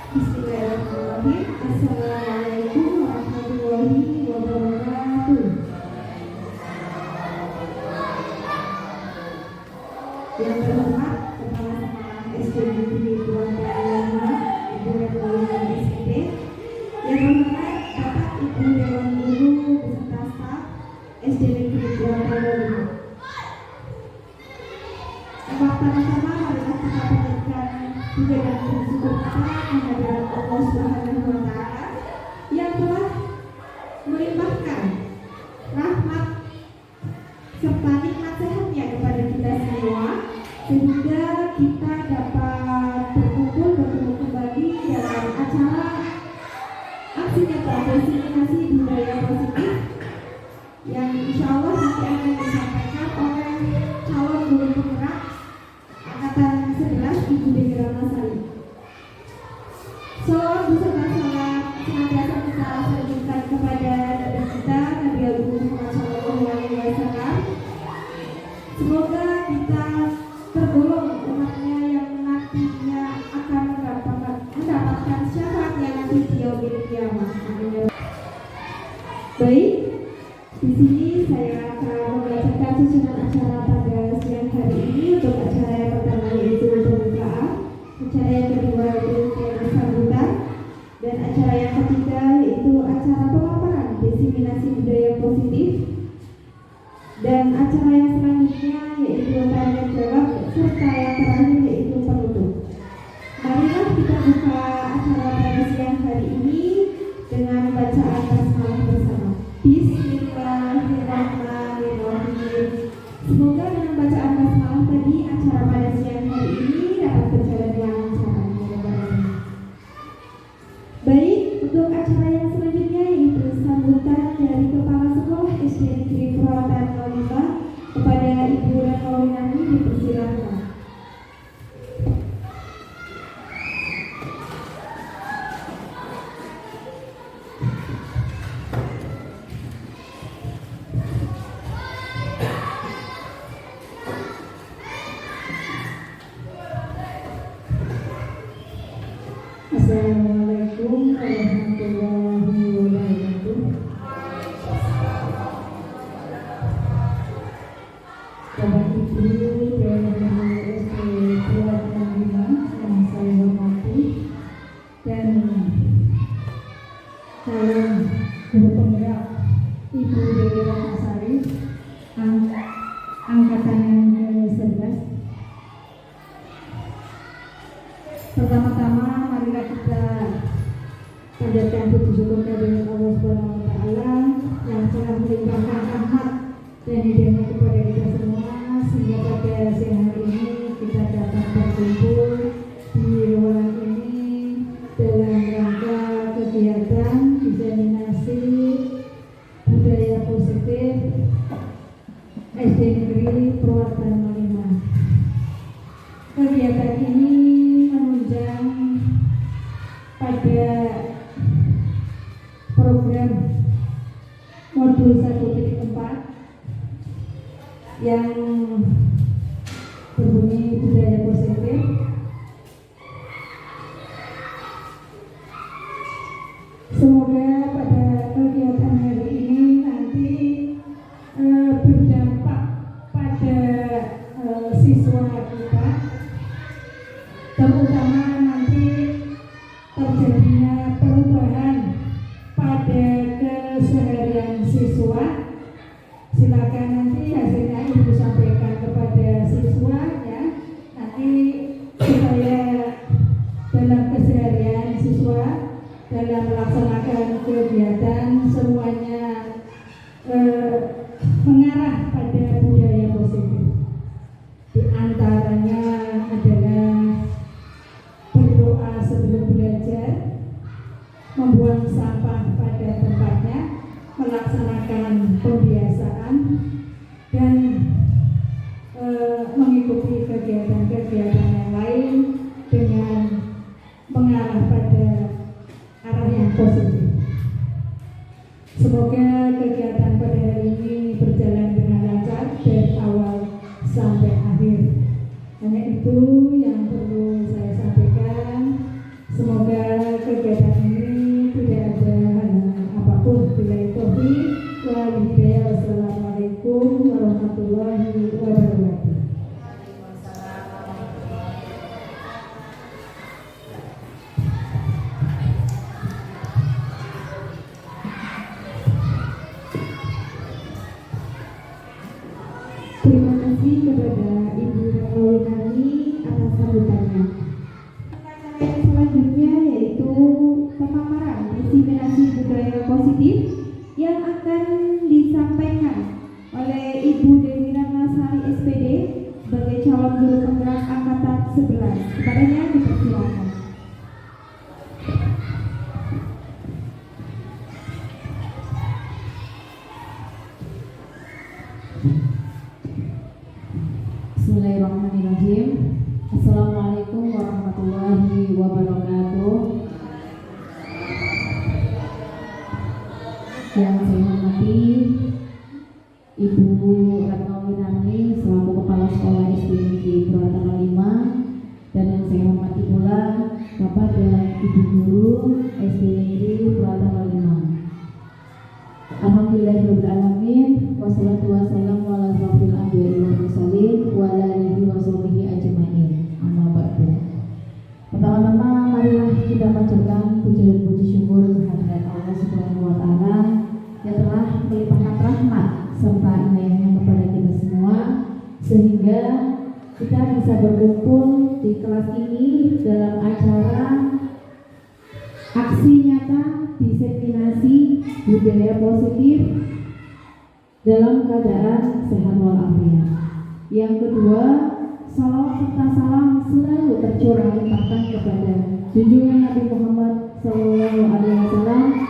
Bismillahirrahmanirrahim. Assalamualaikum warahmatullahi wabarakatuh. Yang terhormat Kepala Sekolah SD Negeri Purwakarta, Ibu Rektor SD. Yang terhormat Bapak Ibu Dewan Guru beserta staf SD Negeri Purwakarta. Pertama-tama marilah kita panjatkan puja dan bersyukur kehadirat Allah Subhanahu wa Ta'ala yang telah melimpahkan rahmat serta nikmat sehatnya kepada kita semua sehingga kita dapat berkumpul bertemu kembali dalam acara aksi nyata diseminasi budaya positif yang insya Allah nanti akan disampaikan oleh calon guru penggerak angkatan 11 Ibu Dewi Ramasari. Salam beserta salam senantiasa kita sampaikan kepada Nabi kita Nabi Muhammad SAW. Semoga kita tergolong umatnya yang nantinya akan mendapatkan syafaatnya nanti di yaumil qiyamah. Baik, di sini saya akan membacakan susunan acara pada siang hari ini. Untuk acara yang pertama yaitu pembukaan, acara yang kedua yaitu sambutan, dan acara yang ketiga yaitu acara pemaparan diseminasi budaya positif, dan acara yang selanjutnya yaitu tanya jawab, serta yang terakhir yaitu penutup. Marilah kita buka acara pada siang hari ini dengan bacaan basmalah bersama. Bismillahirrahmanirrahim. Semoga dengan bacaan basmalah tadi acara pada siang hari ini dapat berjalan dengan lancar. Baik, untuk acara yang selanjutnya yaitu sambutan dari Kepala Sekolah SD Negeri Purwakarta 05 kepada Ibu Rektor dipersilakan. Assalamualaikum warahmatullahi wabarakatuh. Bapak Ibu dari SD Purwakarta 5 yang saya hormati, dan calon guru penggerak Ibu Dewi Ramasari angkatan yang ke-11. Pertama-tama marilah kita panjatkan puji syukur kehadirat Allah Subhanahu wa Ta'ala yang telah melimpahkan rahmat dan hidayahnya kepada kita semua sehingga pada siang hari ini kita dapat berkumpul di ruangan ini dalam rangka kegiatan diseminasi budaya positif SD Negeri Purwakarta 05. Kegiatan ini menunjang pada program modul 1.4 yang berbunyi budaya positif. Semoga pada kegiatan hari ini nanti berdampak pada siswa kita, terutama nanti terjadinya perubahan pada keseharian siswa. Silakan nanti hasilnya Ibu sampaikan kepada siswa ya, nanti supaya dalam keseharian siswa dalam melaksanakan kegiatan semuanya melaksanakan pembiasaan dan mengikuti kegiatan-kegiatan yang lain dengan mengarah pada arah yang positif. Semoga kegiatan pada hari ini berjalan dengan lancar dari awal sampai akhir. Hanya itu yang perlu saya sampaikan. Semoga kegiatan ini tidak ada halangan apapun. Billahi taufiq wal hidayah. Wassalamualaikum warahmatullahi wabarakatuh. Terima kasih kepada Ibu Retno atas sambutannya. Acara yang selanjutnya yaitu pemaparan diseminasi budaya positif yang akan disampaikan oleh Ibu Dewi Ratnasari SPD sebagai calon guru penggerak angkatan 11. Kepadanya dipersilakan. Bismillahirrahmanirrahim. Assalamualaikum warahmatullahi wabarakatuh. Yang saya hormati Ibu Retno Winarni selaku Kepala Sekolah SD Negeri Purwakarta 5, dan yang saya hormati pula Bapak dan Ibu Guru SD Negeri Purwakarta 5. Alhamdulillahirrahmanirrahim. Wassalatu wassalamu ala asrofil anbiya'i wal mursalin wa ala alihi wa sahbihi ajma'in. Amma ba'du. Pertama-tama marilah kita panjatkan puji dan puji syukur kehadirat Allah Subhanahu wa taala yang telah melimpahkan rahmat serta inayahnya kepada kita semua sehingga kita bisa berkumpul di kelas ini dalam acara aksi nyata diseminasi budaya positif dalam keadaan sehat walafiat. Yang kedua, salawat serta salam selalu tercurah limpahkan kepada junjungan Nabi Muhammad SAW.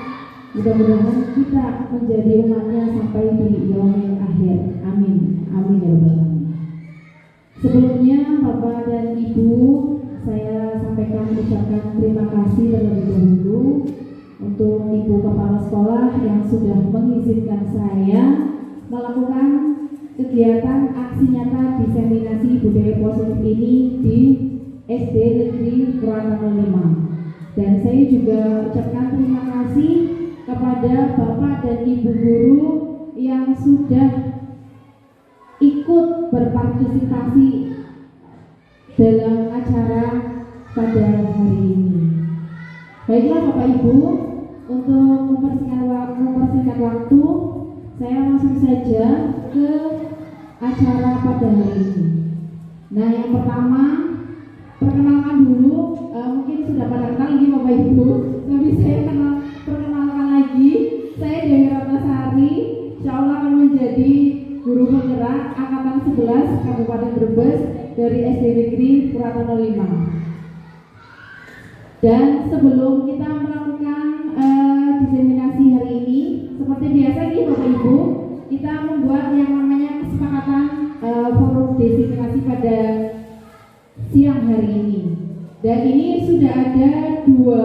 Mudah-mudahan kita menjadi umatnya sampai di yaumil akhir. Amin. Amin ya rabbal alamin. Sebelumnya Bapak dan Ibu, saya sampaikan ucapan terima kasih terlebih dahulu untuk Ibu Kepala Sekolah yang sudah mengizinkan saya melakukan kegiatan aksi nyata diseminasi budaya positif ini di SD Negeri Purwakarta 5. Dan saya juga ucapkan terima kasih kepada Bapak dan Ibu guru yang sudah ikut berpartisipasi dalam acara pada hari ini. Baiklah Bapak Ibu, untuk mempersingkat waktu, saya langsung saja ke acara pada hari ini. Nah, yang pertama, perkenalkan dulu, mungkin sudah pada kenal ini Bapak Ibu, tapi saya perkenalkan lagi, saya Dewi Ratnasari, insya Allah akan menjadi guru penggerak angkatan 11 Kabupaten Brebes dari SD Negeri Purwakarta 5. Dan sebelum kita melakukan diseminasi hari ini, seperti biasa nih Bapak Ibu, kita membuat yang namanya kesepakatan forum diseminasi pada siang hari ini. Dan ini sudah ada dua,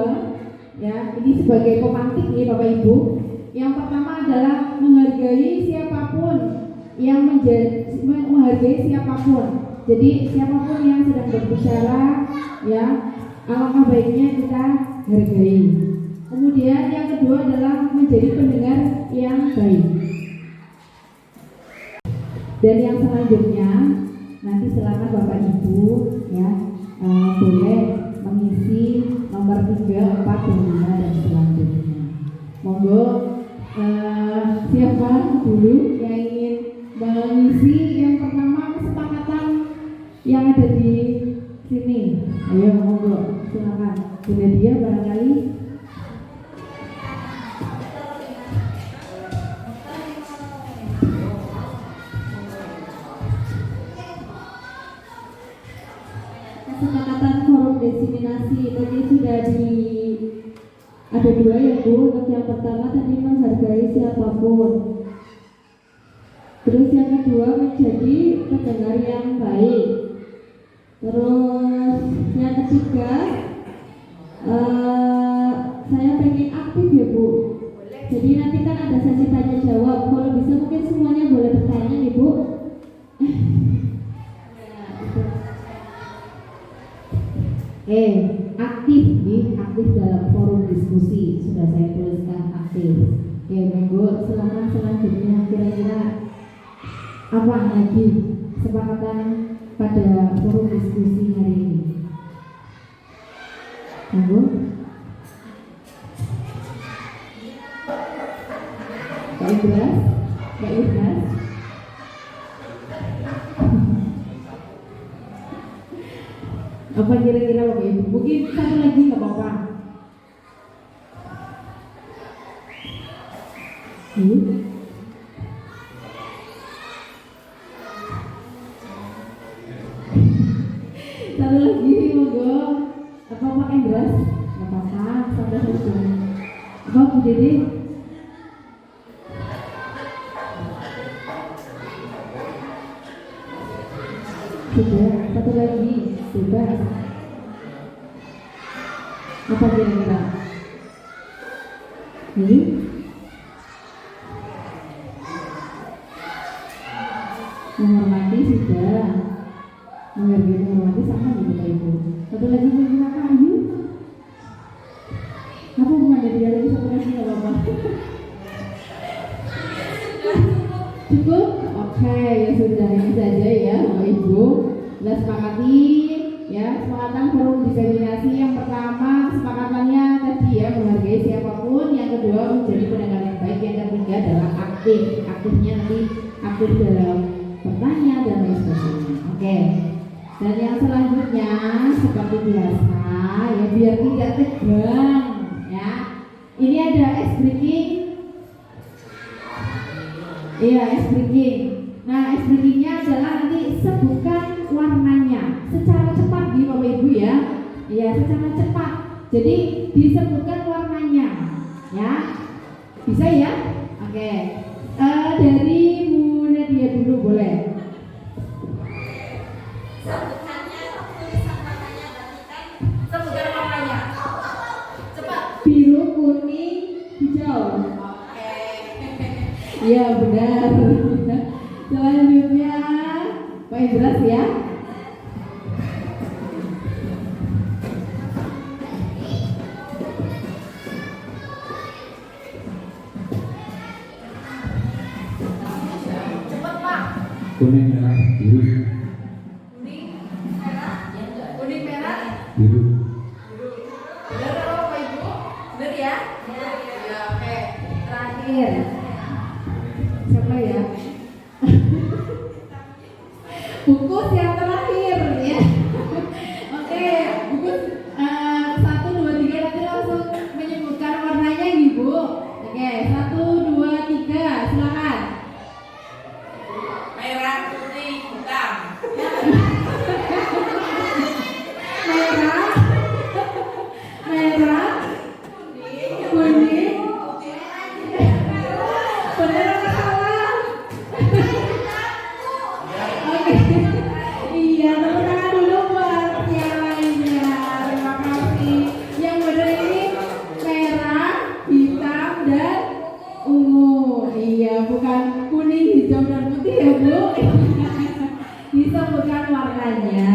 ya, ini sebagai pemantik nih Bapak Ibu. Yang pertama adalah menghargai siapapun yang menghargai siapapun. Jadi siapapun yang sedang berbicara, ya, alangkah baiknya kita hargai. Kemudian yang kedua adalah menjadi pendengar yang baik. Dan yang selanjutnya nanti silakan Bapak Ibu, ya, boleh mengisi nomor 3, 4, dan 5 dan selanjutnya. Monggo, siapa dulu yang ingin mengisi yang pertama kesepakatan yang ada di sini? Ayo monggo, silakan. Sudah dia barangkali. Kesepakatan forum diseminasi tadi sudah Ada dua ya Bu. Untuk yang pertama tadi menghargai siapapun. Terus yang kedua menjadi pendengar yang baik. Terus yang ketiga saya pengen aktif ya Bu. Jadi nanti kan ada sesi tanya jawab. Kalau bisa mungkin semuanya boleh bertanya nih Bu. Aktif nih, aktif dalam forum diskusi. Sudah saya tuliskan aktif. Monggo silakan selanjutnya kira-kira apa lagi kesepakatan pada forum diskusi hari ini. Monggo. Pak Ibras, Pak Ibras. Apa kira-kira Bapak Ibu? Mungkin satu lagi nggak apa-apa. Satu lagi monggo. Apa Pak Ibras? Nggak apa-apa, sampai selesai. Apa Bu Dede? Sudah, satu lagi. Bebas. Apa kira-kira? Ini? Menghormati sudah. Menghargai menghormati sama gitu Pak Ibu. Satu lagi kira-kira Ayu? Apa hubungan dari dia lagi satu lagi nggak apa-apa? Cukup? Oke, ya sudah ini saja ya Bapak Ibu. Kita sepakati ya, kesepakatan forum diseminasi yang pertama kesepakatannya tadi ya menghargai siapapun, yang kedua menjadi pendengar yang baik, yang ketiga adalah aktif. Aktifnya nanti aktif dalam bertanya dan lain sebagainya. Oke. Dan yang selanjutnya seperti biasa ya biar tidak tegang ya. Ini ada ice breaking. Iya, ice breaking. Nah, ice breakingnya adalah nanti sebutkan warnanya secara cepat di Bapak Ibu ya. Iya, secara cepat. Jadi disebutkan warnanya ya. Bisa ya? Oke. Dari Bu Nadia dulu boleh. Sebutannya, tulisan warnanya berarti kan sebutkan warnanya. Cepat. Biru, kuning, hijau. Oke. Iya benar. Selanjutnya Pak Ibras ya. Cepat Pak. Kuning, merah, biru, Kuning, merah, kuning, merah, biru. benar apa Bapak Ibu? Benar ya? Ya, oke. Terakhir. Siapa ya? Bungkus yang terakhir ya. Oke, bungkus 1, 2, 3 nanti langsung menyebutkan warnanya Ibu. Oke, 1, 2, 3 silakan. Merah, putih, hitam. Merah, merah, kuning, bener apa salah? Oke, iya tepuk tangan dulu buat yang lainnya. Terima kasih. Yang benar ini merah, hitam dan ungu. Iya, bukan kuning, hijau dan putih ya Bu. Disebutkan warnanya.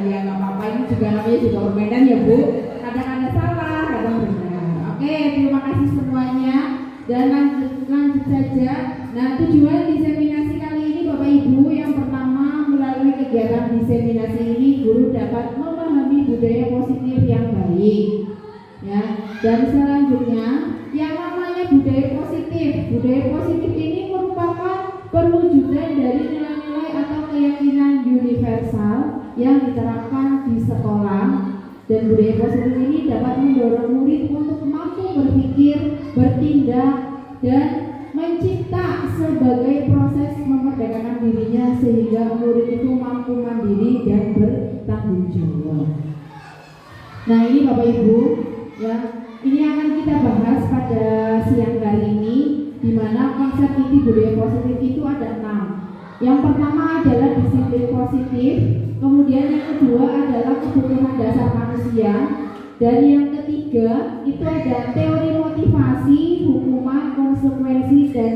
Iya nggak apa-apa, ini juga namanya juga permainan ya Bu. Kadang ada salah, kadang benar. Oke, terima kasih semuanya. Dan lanjut saja. Nah, tujuan diseminasi kali ini Bapak Ibu, yang pertama melalui kegiatan diseminasi ini guru dapat memahami budaya positif yang baik. Ya, dan selanjutnya yang namanya budaya positif. Budaya positif ini merupakan perwujudan dari nilai-nilai atau keyakinan universal yang diterapkan di sekolah, dan budaya positif ini dapat mendorong murid untuk mampu berpikir, bertindak, dan mencipta sebagai proses memerdekakan dirinya sehingga murid itu mampu mandiri dan bertanggung jawab. Nah ini Bapak Ibu ya, ini akan kita bahas pada siang hari ini, di mana konsep inti budaya positif itu ada 6. Yang pertama adalah disiplin positif, kemudian yang kedua adalah kebutuhan dasar manusia, dan yang ketiga itu ada teori motivasi, hukuman, konsekuensi, dan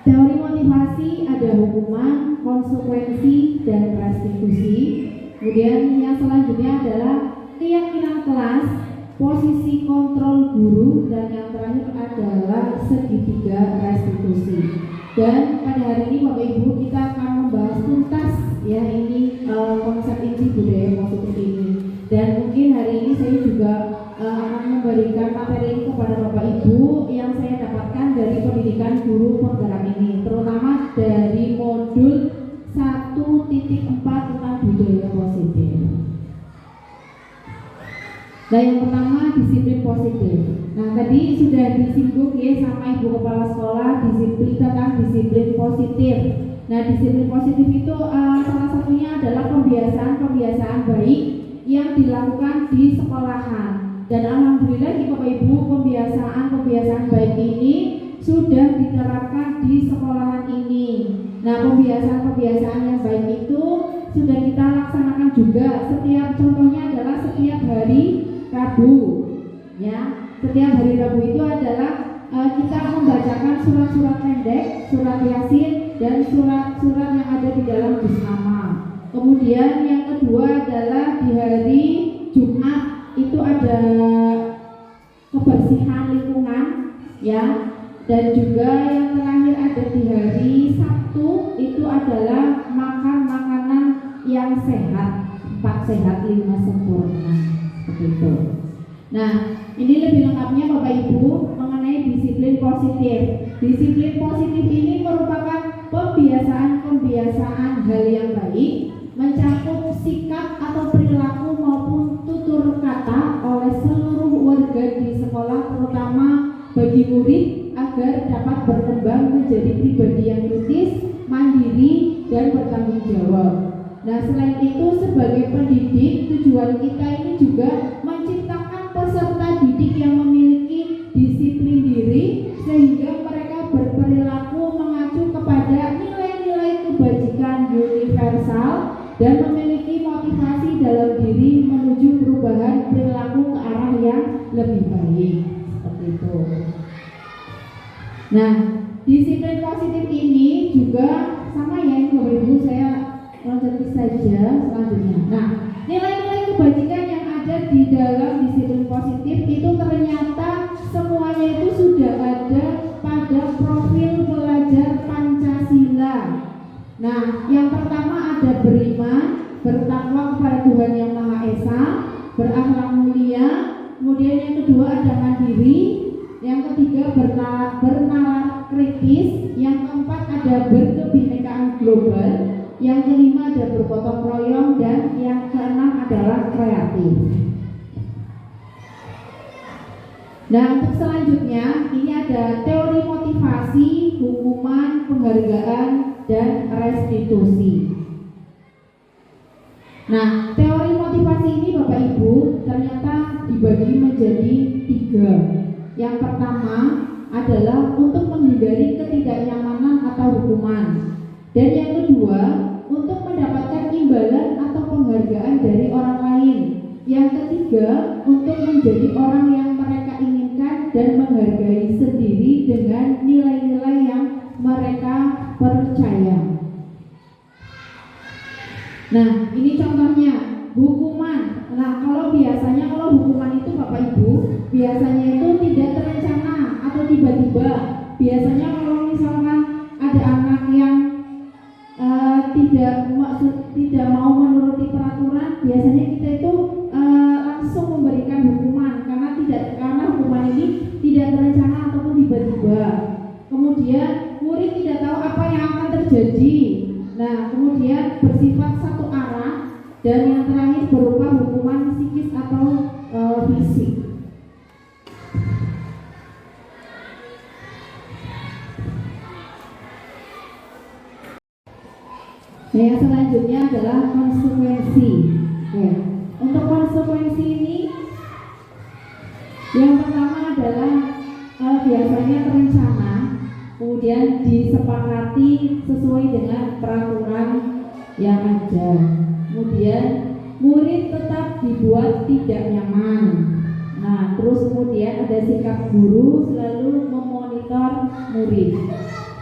teori motivasi ada hukuman, konsekuensi, dan restitusi. Kemudian yang selanjutnya adalah keyakinan kelas, posisi kontrol guru, dan yang terakhir adalah segitiga restitusi. Dan pada hari ini Bapak Ibu kita akan membahas tuntas ya ini konsep inti budaya positif ini. Dan mungkin hari ini saya juga akan memberikan materi ini kepada Bapak Ibu yang saya dapatkan dari pendidikan guru penggerak ini, terutama dari modul 1.4 tentang budaya positif. Nah, yang pertama disiplin positif. Nah, tadi sudah disinggung ya sama Ibu Kepala Sekolah tentang disiplin positif. Nah, disiplin positif itu salah satunya adalah pembiasaan baik yang dilakukan di sekolahan. Dan alhamdulillah Bapak Ibu pembiasaan baik ini sudah diterapkan di sekolahan ini. Nah, pembiasaan yang baik itu sudah kita laksanakan juga. Contohnya adalah setiap hari Rabu, ya. Setiap hari Rabu itu adalah kita membacakan surat-surat pendek, surat Yasin, dan surat-surat yang ada di dalam juz amma. Kemudian yang kedua adalah di hari Jumat itu ada kebersihan lingkungan, ya. Dan juga yang terakhir ada di hari Sabtu itu adalah makan makanan yang sehat, 4 sehat 5 sempurna, begitu. Nah, ini lebih lengkapnya Bapak Ibu mengenai disiplin positif. Disiplin positif ini merupakan pembiasaan hal yang baik, mencakup sikap atau perilaku maupun tutur kata oleh seluruh warga di sekolah, terutama bagi murid agar dapat berkembang menjadi pribadi yang kritis, mandiri, dan bertanggung jawab. Nah, selain itu sebagai pendidik, tujuan kita ini juga menciptakan peserta didik yang memiliki disiplin diri sehingga mereka berperilaku mengacu kepada nilai-nilai kebajikan universal dan memiliki motivasi dalam diri menuju perubahan perilaku ke arah yang lebih baik. Seperti itu. Nah, disiplin positif ini juga sama ya, ini Bapak Ibu, saya lanjut saja selanjutnya. Nah, nilai-nilai kebajikan yang ada di dalam disiplin positif itu ternyata semuanya itu sudah ada pada profil pelajar Pancasila. Nah, yang pertama ada beriman, bertakwa kepada Tuhan Yang Maha Esa, berakhlak mulia, kemudian yang kedua ada mandiri, yang ketiga bernalar kritis, yang keempat ada berkebinekaan global, yang kelima ada bergotong royong, dan yang keenam adalah kreatif. Nah, untuk selanjutnya ini ada teori motivasi, hukuman, penghargaan, dan restitusi. Nah, teori motivasi ini Bapak Ibu ternyata dibagi menjadi 3. Yang pertama adalah untuk menghindari ketidaknyamanan atau hukuman. Dan yang kedua, untuk mendapatkan imbalan atau penghargaan dari orang lain. Yang ketiga, untuk menjadi orang yang mereka inginkan dan menghargai sendiri dengan nilai-nilai yang mereka percaya. Nah, ini contohnya hukuman. Nah, kalau hukuman itu Bapak Ibu biasanya itu tidak terencana atau tiba-tiba. Biasanya kalau misalkan ada anak yang tidak mau menuruti peraturan, biasanya kita itu langsung memberikan hukuman karena hukuman ini tidak terencana ataupun tiba-tiba. Kemudian murid tidak tahu apa yang akan terjadi. Nah, kemudian bersifat satu arah, dan yang terakhir berupa hukuman psikis atau fisik. Yang selanjutnya adalah konsekuensi. Ya. Untuk konsekuensi ini Yang pertama adalah biasanya terencana, kemudian disepakati sesuai dengan peraturan yang ada. Kemudian murid tetap dibuat tidak nyaman. Nah, terus kemudian ada sikap guru selalu memonitor murid.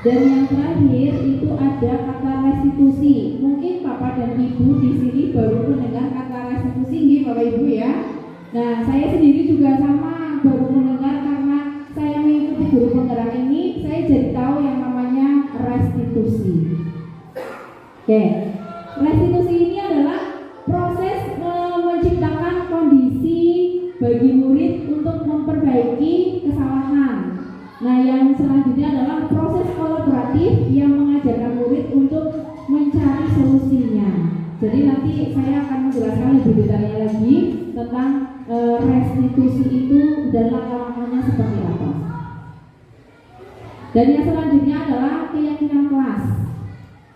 Dan yang terakhir itu ada kata restitusi. Mungkin Bapak dan Ibu di sini baru mendengar kata restitusi, nggih Bapak Ibu ya. Nah, saya sendiri juga sama baru mendengar karena saya mengikuti guru penggerak ini, saya jadi tahu yang namanya restitusi. Oke, restitusi ini adalah proses menciptakan kondisi bagi murid untuk memperbaiki kesalahan. Nah, yang selanjutnya adalah proses kolaboratif yang mengajarkan murid untuk mencari solusinya. Jadi nanti saya akan menjelaskan lebih detailnya lagi tentang restitusi itu dan langkah-langkahnya seperti apa. Dan yang selanjutnya adalah keyakinan kelas.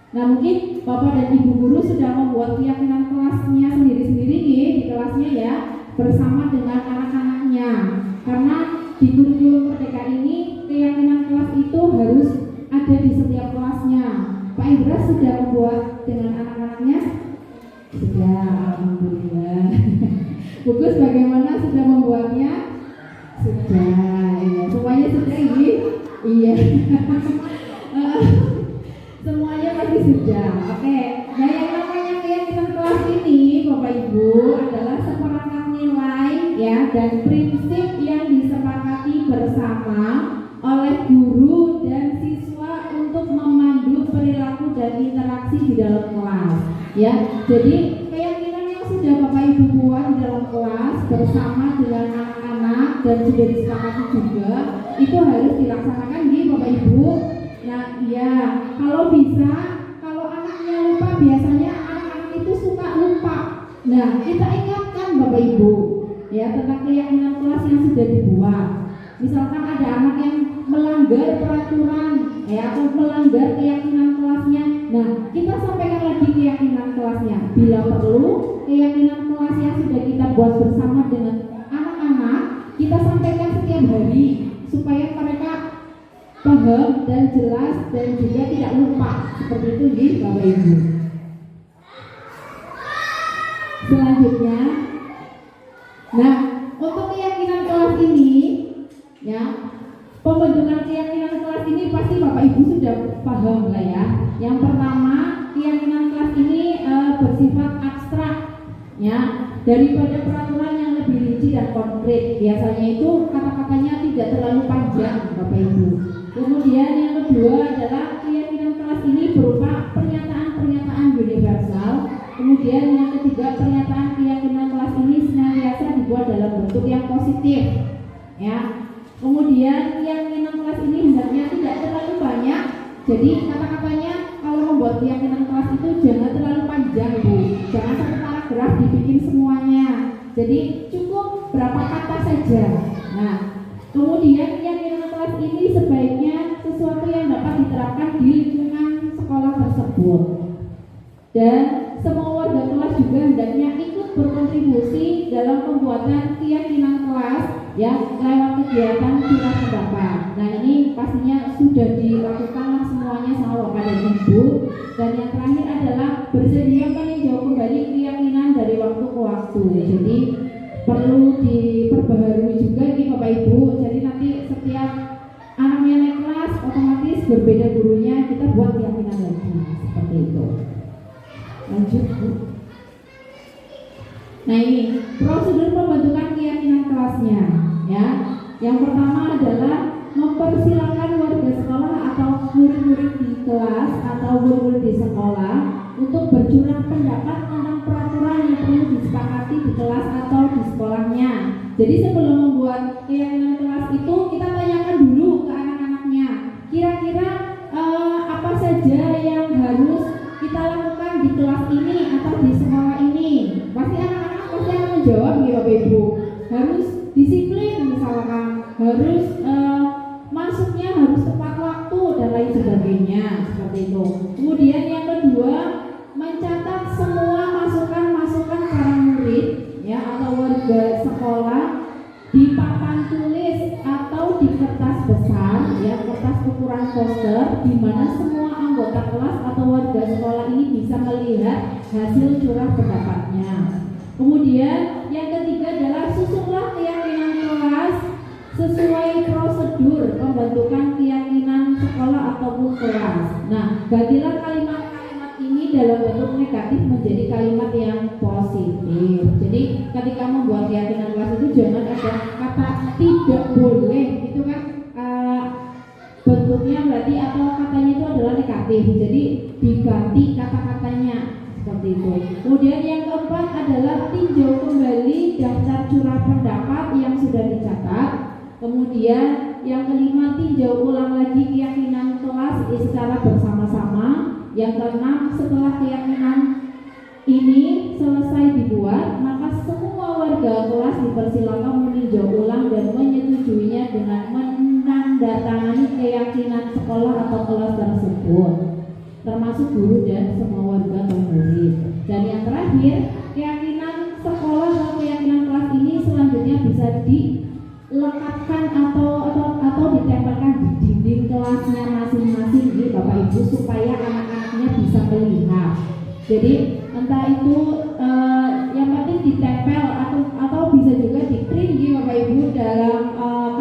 Nah, mungkin Bapak dan Ibu guru sudah membuat keyakinan kelasnya sendiri-sendiri di kelasnya ya, bersama dengan anak-anaknya. Karena di kurikulum Merdeka ini keyakinan kelas itu harus ada di setiap kelasnya. Pak Indra sudah membuat dengan anak-anaknya? Sudah, alhamdulillah. Bagus, bagaimana sudah membuatnya? Sudah, ya. Semuanya sudah ini? Iya. Semuanya pasti sudah. Oke. Nah, yang namanya keyakinan kelas ini, Bapak Ibu, adalah seperangkat nilai ya dan prinsip yang disepakati bersama oleh guru dan siswa untuk memandu perilaku dan interaksi di dalam kelas. Ya, jadi keyakinan yang sudah Bapak Ibu buat di dalam kelas bersama dengan anak-anak dan sudah disepakati juga itu harus dilaksanakan di Bapak Ibu. Nah, iya, kalau bisa, kalau anaknya lupa, biasanya anak-anak itu suka lupa. Nah, kita ingatkan Bapak Ibu ya tentang keyakinan kelas yang sudah dibuat. Misalkan ada anak yang melanggar peraturan ya atau melanggar keyakinan kelasnya. Nah, kita sampaikan lagi keyakinan kelasnya. Bila perlu, keyakinan kelas yang sudah kita buat bersama dengan anak-anak, kita sampaikan setiap hari supaya mereka paham dan jelas dan juga tidak lupa. Seperti itu di Bapak Ibu. Selanjutnya, nah, untuk keyakinan kelas ini ya, pembentukan keyakinan kelas ini pasti Bapak Ibu sudah paham lah ya. Yang pertama, keyakinan kelas ini bersifat abstrak ya, daripada peraturan yang lebih rinci dan konkret. Biasanya itu kata-katanya tidak terlalu panjang Bapak Ibu. Kemudian yang kedua adalah keyakinan kelas ini berupa pernyataan-pernyataan universal. Kemudian yang ketiga, pernyataan keyakinan kelas ini senantiasa dibuat dalam bentuk yang positif ya. Kemudian keyakinan kelas ini hendaknya tidak terlalu banyak. Jadi kata-katanya kalau membuat keyakinan kelas itu jangan terlalu panjang Bu. Jangan satu paragraf dibikin semuanya. Jadi cukup berapa kata saja. Nah, kemudian keyakinan kelas ini sebaiknya sesuatu yang dapat diterapkan di lingkungan sekolah tersebut. Dan semua warga kelas juga hendaknya ikut berkontribusi dalam pembuatan keyakinan kelas ya lewat kegiatan pilar pendapat. Nah, ini pastinya sudah dilakukan semuanya sama Bapak dan Ibu. Dan yang terakhir adalah bersedia meninjau kembali keyakinan dari waktu ke waktu. Jadi perlu diperbaharui juga nih Bapak Ibu. Jadi nanti setiap anaknya naik kelas otomatis berbeda gurunya, kita buat keyakinan lagi seperti itu. Lanjut Bu. Nah, ini prosedur pembentukan keyakinan kelasnya ya. Yang pertama adalah mempersilahkan warga sekolah atau murid-murid di kelas atau murid-murid di sekolah untuk bercurah pendapat tentang peraturan yang perlu disepakati di kelas atau di sekolahnya. Jadi sebelum membuat keyakinan kelas itu kita tanyakan dulu ke anak-anaknya, kira-kira apa saja yang harus kita lakukan di kelas ini atau di sekolah ini. Pasti anak-anak pasti akan menjawab nih Bapak Ibu. Harus disiplin misalkan, harus masuknya harus tepat waktu dan lain sebagainya seperti itu. Kemudian yang kedua, mencatat semua masukan-masukan para murid ya atau warga sekolah di papan kertas besar, ya kertas ukuran poster, di mana semua anggota kelas atau warga sekolah ini bisa melihat hasil curah pendapatnya. Kemudian yang ketiga adalah susunlah keyakinan kelas sesuai prosedur pembentukan keyakinan sekolah ataupun kelas. Nah, gantilah kalimat-kalimat ini dalam bentuk negatif menjadi kalimat yang positif. Jadi ketika membuat keyakinan kelas itu jangan ada kata tidak boleh, itu kan bentuknya berarti atau katanya itu adalah negatif. Jadi diganti kata-katanya seperti itu. Kemudian yang keempat adalah tinjau kembali daftar curah pendapat yang sudah dicatat. Kemudian yang kelima, tinjau ulang lagi keyakinan kelas secara bersama-sama. Yang keenam, setelah keyakinan ini selesai dibuat, maka semua warga kelas dipersilakan meninjau ulang dan menyetujuinya dengan menandatangani keyakinan sekolah atau kelas tersebut, termasuk guru dan semua warga atau murid. Dan yang terakhir, keyakinan sekolah atau keyakinan kelas ini selanjutnya bisa dilekatkan atau ditempelkan di dinding kelasnya masing-masing di Bapak Ibu supaya anak-anaknya bisa melihat. Jadi entah itu yang penting ditempel atau bisa juga di-print di Bapak Ibu dalam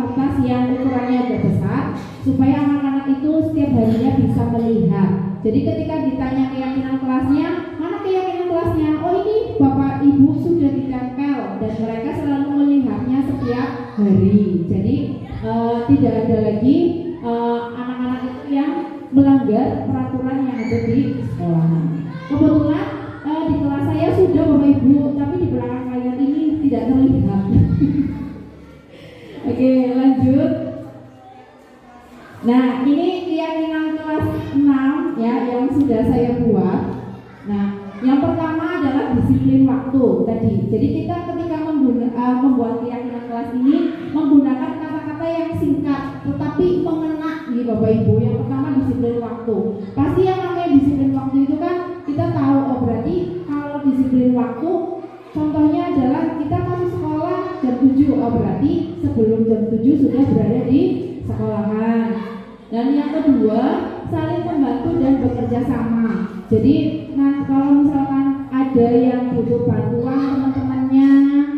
kertas yang ukurannya agak besar supaya anak-anak itu setiap harinya bisa melihat. Jadi ketika ditanya keyakinan kelasnya, mana keyakinan kelasnya? Oh ini Bapak Ibu sudah ditempel dan mereka selalu melihatnya setiap hari. Jadi tidak ada lagi anak-anak itu yang melanggar peraturan yang ada di sekolah. Kebetulan di kelas saya sudah Bapak Ibu, tapi di belakang kalian ini tidak terlihat. Oke, lanjut. Nah, ini keyakinan kelas 6 ya yang sudah saya buat. Nah, yang pertama adalah disiplin waktu tadi. Jadi kita ketika membuat keyakinan kelas ini menggunakan kata-kata yang singkat tetapi mengena nih Bapak Ibu. Yang pertama disiplin waktu. Pasti yang namanya disiplin waktu itu kan kita tahu, oh berarti kalau disiplin waktu contohnya adalah kita masuk sekolah jam 7, oh berarti sebelum jam 7 sudah berada di sekolahan. Dan yang kedua, saling membantu dan bekerja sama. Jadi kalau misalkan ada yang butuh bantuan teman-temannya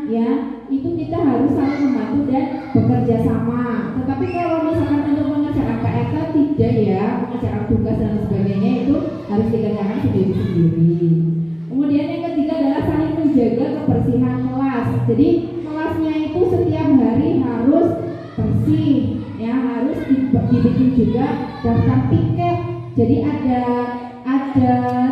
ya, itu kita harus saling membantu dan bekerja sama. Tetapi kalau misalkan untuk mengerjakan PR tidak ya, mengerjakan tugas dan sebagainya itu harus dikerjakan sendiri-sendiri. Kemudian yang ketiga adalah saling menjaga kebersihan kelas. Jadi kelasnya itu setiap hari harus bersih ya, harus dibikin juga daftar piket. Jadi ada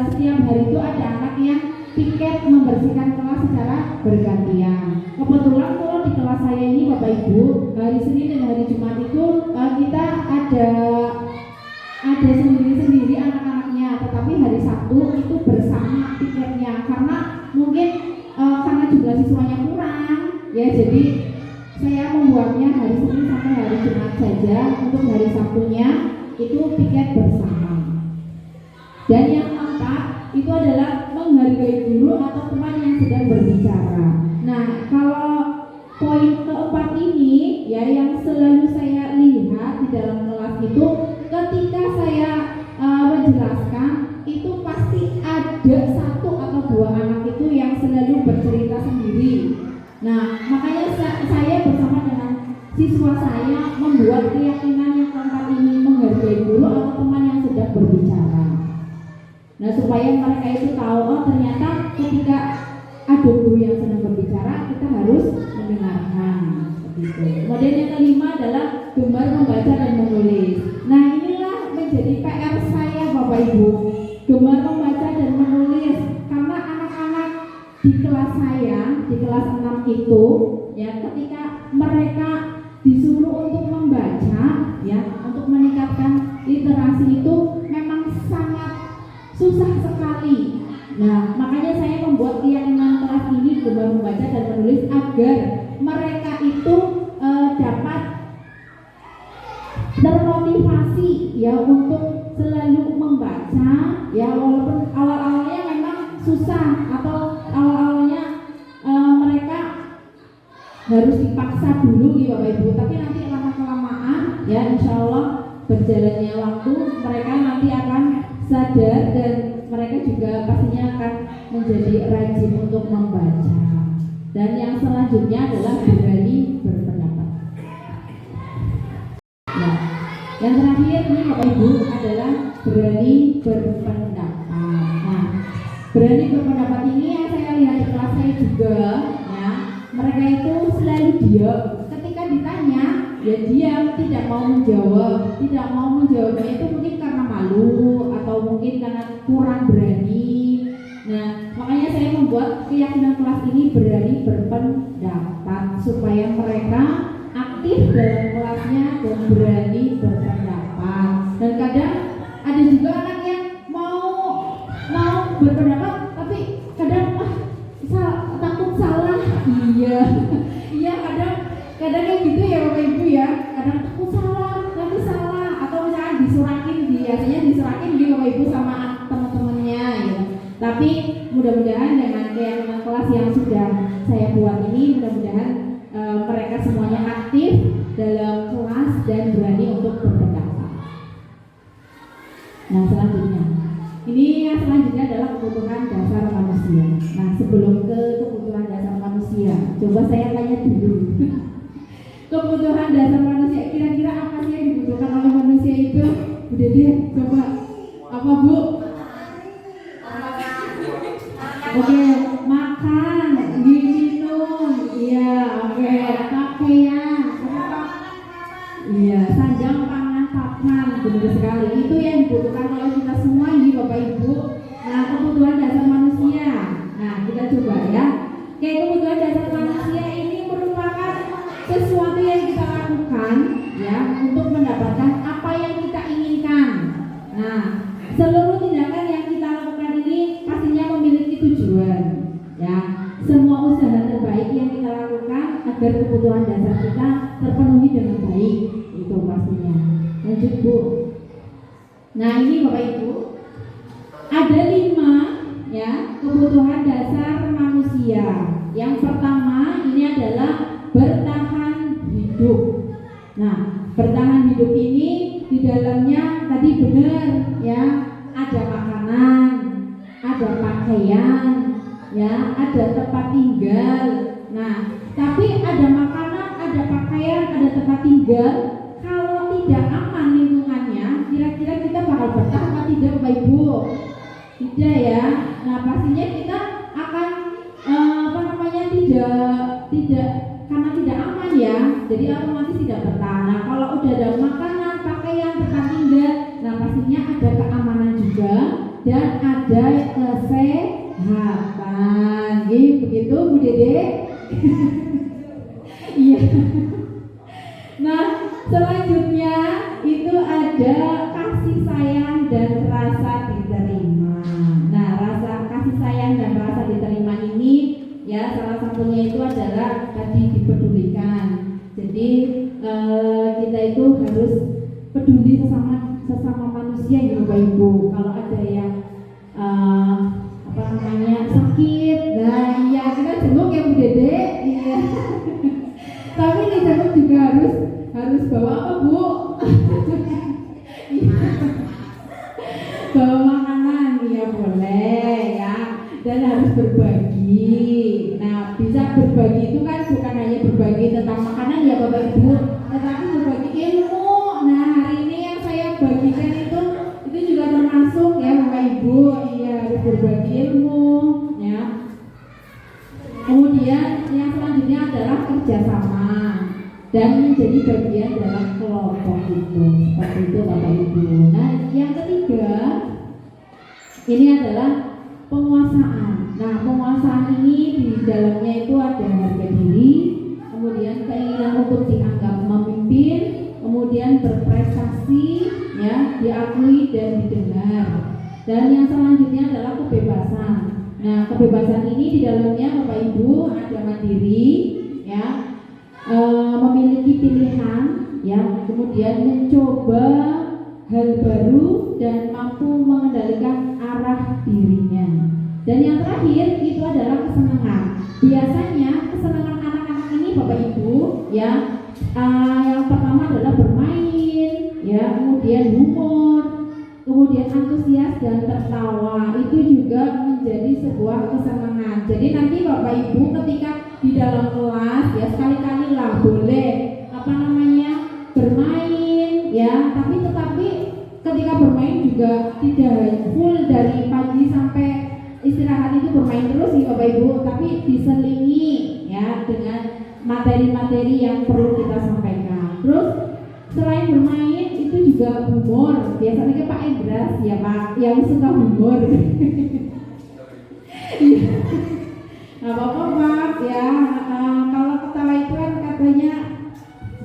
setiap hari itu ada anak yang piket membersihkan kelas secara bergantian. Kebetulan kalau di kelas saya ini Bapak Ibu, hari Senin dan hari Jumat itu kita ada sendiri-sendiri anak-anaknya, tetapi hari Sabtu itu bersama piketnya karena mungkin karena jumlah siswanya kurang ya, jadi saya membuatnya hari Senin sampai hari Jumat saja. Untuk hari Sabtunya itu piket bersama. Dan yang keempat itu adalah menghargai guru atau teman yang sedang berbicara. Nah, kalau poin keempat ini ya yang selalu saya lihat di dalam kelas itu, ketika saya menjelaskan itu pasti ada satu atau dua anak itu yang selalu bercerita sendiri. Nah, makanya saya bersama dengan siswa saya membuat keyakinan yang keempat ini, menghargai guru atau teman yang sedang berbicara. Nah, supaya mereka itu tahu, oh ternyata ketika ada guru yang sedang berbicara, kita harus mendengarkan. Seperti itu. Kemudian yang kelima adalah gemar membaca dan menulis. Nah, inilah menjadi PR saya Bapak Ibu, gemar membaca dan menulis, karena anak-anak di kelas saya, di kelas 6 itu ya, ketika mereka disuruh untuk membaca ya, untuk meningkatkan literasi itu memang sangat susah sekali. Nah, makanya saya membuat keyakinan kelas ini gemar membaca dan menulis agar mereka itu dapat termotivasi ya untuk selalu membaca ya, walaupun awal-awalnya memang susah atau awal-awalnya mereka harus dipaksa dulu gitu Bapak Ibu, tapi nanti lama-kelamaan ya insya Allah berjalannya waktu mereka nanti akan sadar dan mereka juga pastinya akan menjadi rajin untuk membaca. Dan yang selanjutnya adalah berani berpendapat. Ya. Yang terakhir nih Bapak Ibu adalah berani berpendapat. Nah, berani berpendapat ini yang saya lihat di kelas saya juga, ya, mereka itu selalu diam. Ketika ditanya, ya diam, tidak mau menjawab. Tidak mau menjawabnya itu mungkin karena malu atau mungkin karena kurang berani. Nah, makanya saya membuat keyakinan kelas ini berani berpendapat supaya mereka aktif dalam kelasnya dan berani berpendapat. Dan kadang ada juga anak yang mau berpendapat tapi kadang takut salah. Iya kadang kayak gitu ya Bapak Ibu ya. Kadang takut salah atau misalnya disurakin, biasanya disurakin di Bapak Ibu sama teman-temannya ya. Tapi mudah-mudahan dengan keyakinan kelas yang sudah saya buat ini, mudah-mudahan mereka semuanya aktif dalam kelas dan berani untuk berpendapat. Nah, selanjutnya, ini yang selanjutnya adalah kebutuhan dasar manusia. Nah, sebelum ke kebutuhan dasar manusia, coba saya tanya dulu. Kebutuhan dasar manusia, kira-kira apa sih yang dibutuhkan oleh manusia itu? Udah deh, coba apa Bu? Oke, makan, minum, iya, oke, pakaian, iya, sanjang pangan papan, benar sekali. Itu yang dibutuhkan oleh kita semua ini Bapak Ibu. Nah, kebutuhan dasar manusia. Nah, kita coba ya. Kayak kebutuhan dasar manusia ini merupakan sesuatu yang kita lakukan ya untuk mendapatkan apa yang kita inginkan. Nah, seluruh tindakan yang kita lakukan ini pastinya memiliki tujuan ya. Semua usaha terbaik yang kita lakukan agar kebutuhan dasar kita terpenuhi dengan baik, itu pastinya. Lanjut Bu. Nah, ini Bapak Ibu ada 5 ya kebutuhan dasar manusia. Yang pertama ini adalah bertahan hidup. Nah, bertahan hidup ini di dalamnya tadi benar ya, ada makanan, ada pakaian, ya, ada tempat tinggal. Nah, tapi ada makanan, ada pakaian, ada tempat tinggal. Kalau tidak aman lingkungannya, kira-kira kita bakal betah atau tidak Bapak Ibu? Tidak ya. Nah, pastinya kita akan tidak karena tidak aman ya. Jadi otomatis tidak betah. Nah, kalau udah ada makanan, pakaian, tempat tinggal, nah pastinya ada keamanan juga dan ada kesehatan. Begitu Bu Dede? Iya. Nah, selanjutnya itu ada kasih sayang dan rasa diterima. Nah, rasa kasih sayang dan rasa diterima ini ya salah satunya itu adalah tadi dipedulikan. Jadi kita itu harus peduli sesama manusia ya Bapak Ibu. Kalau ada yang sakit, nah iya kita jenguk ya Bu Dede, iya. Tapi di jenguk juga harus bawa apa Bu? Bawa makanan, ya boleh ya. Dan harus berbagi. Nah, bisa berbagi itu kan bukan hanya berbagi tentang makanan ya Bapak Ibu, tetapi berbagi ilmu. Nah, hari ini yang saya bagikan itu juga termasuk ya Bapak Ibu, iya harus berbagi ilmu ya. Kemudian yang selanjutnya adalah kerjasama dan menjadi bagian dalam kelompok itu, seperti itu Bapak Ibu. Nah, yang ketiga ini adalah penguasaan. Nah, penguasaan ini di dalamnya itu ada harga diri, kemudian keinginan untuk dianggap memimpin, kemudian berprestasi, ya, diakui dan didengar. Dan yang selanjutnya adalah kebebasan. Nah, kebebasan ini di dalamnya Bapak Ibu ada mandiri, ya, memiliki pilihan, ya, kemudian mencoba hal baru dan mampu mengendalikan arah dirinya. Dan yang terakhir itu adalah kesenangan. Biasanya kesenangan anak-anak ini Bapak Ibu ya, yang pertama adalah bermain, kemudian antusias dan tertawa, itu juga menjadi sebuah kesenangan. Jadi nanti Bapak Ibu ketika di dalam kelas ya sekali-kali lah boleh bermain ya, tetapi ketika bermain juga tidak full dari pagi sampai istirahat itu bermain terus nih Bapak Ibu, tapi diselingi ya dengan materi-materi yang perlu kita sampaikan. Terus selain bermain itu juga humor. Biasanya Pak Endras ya Pak yang suka humor. Nah Bapak Pak ya, kalau ketawa itu kan katanya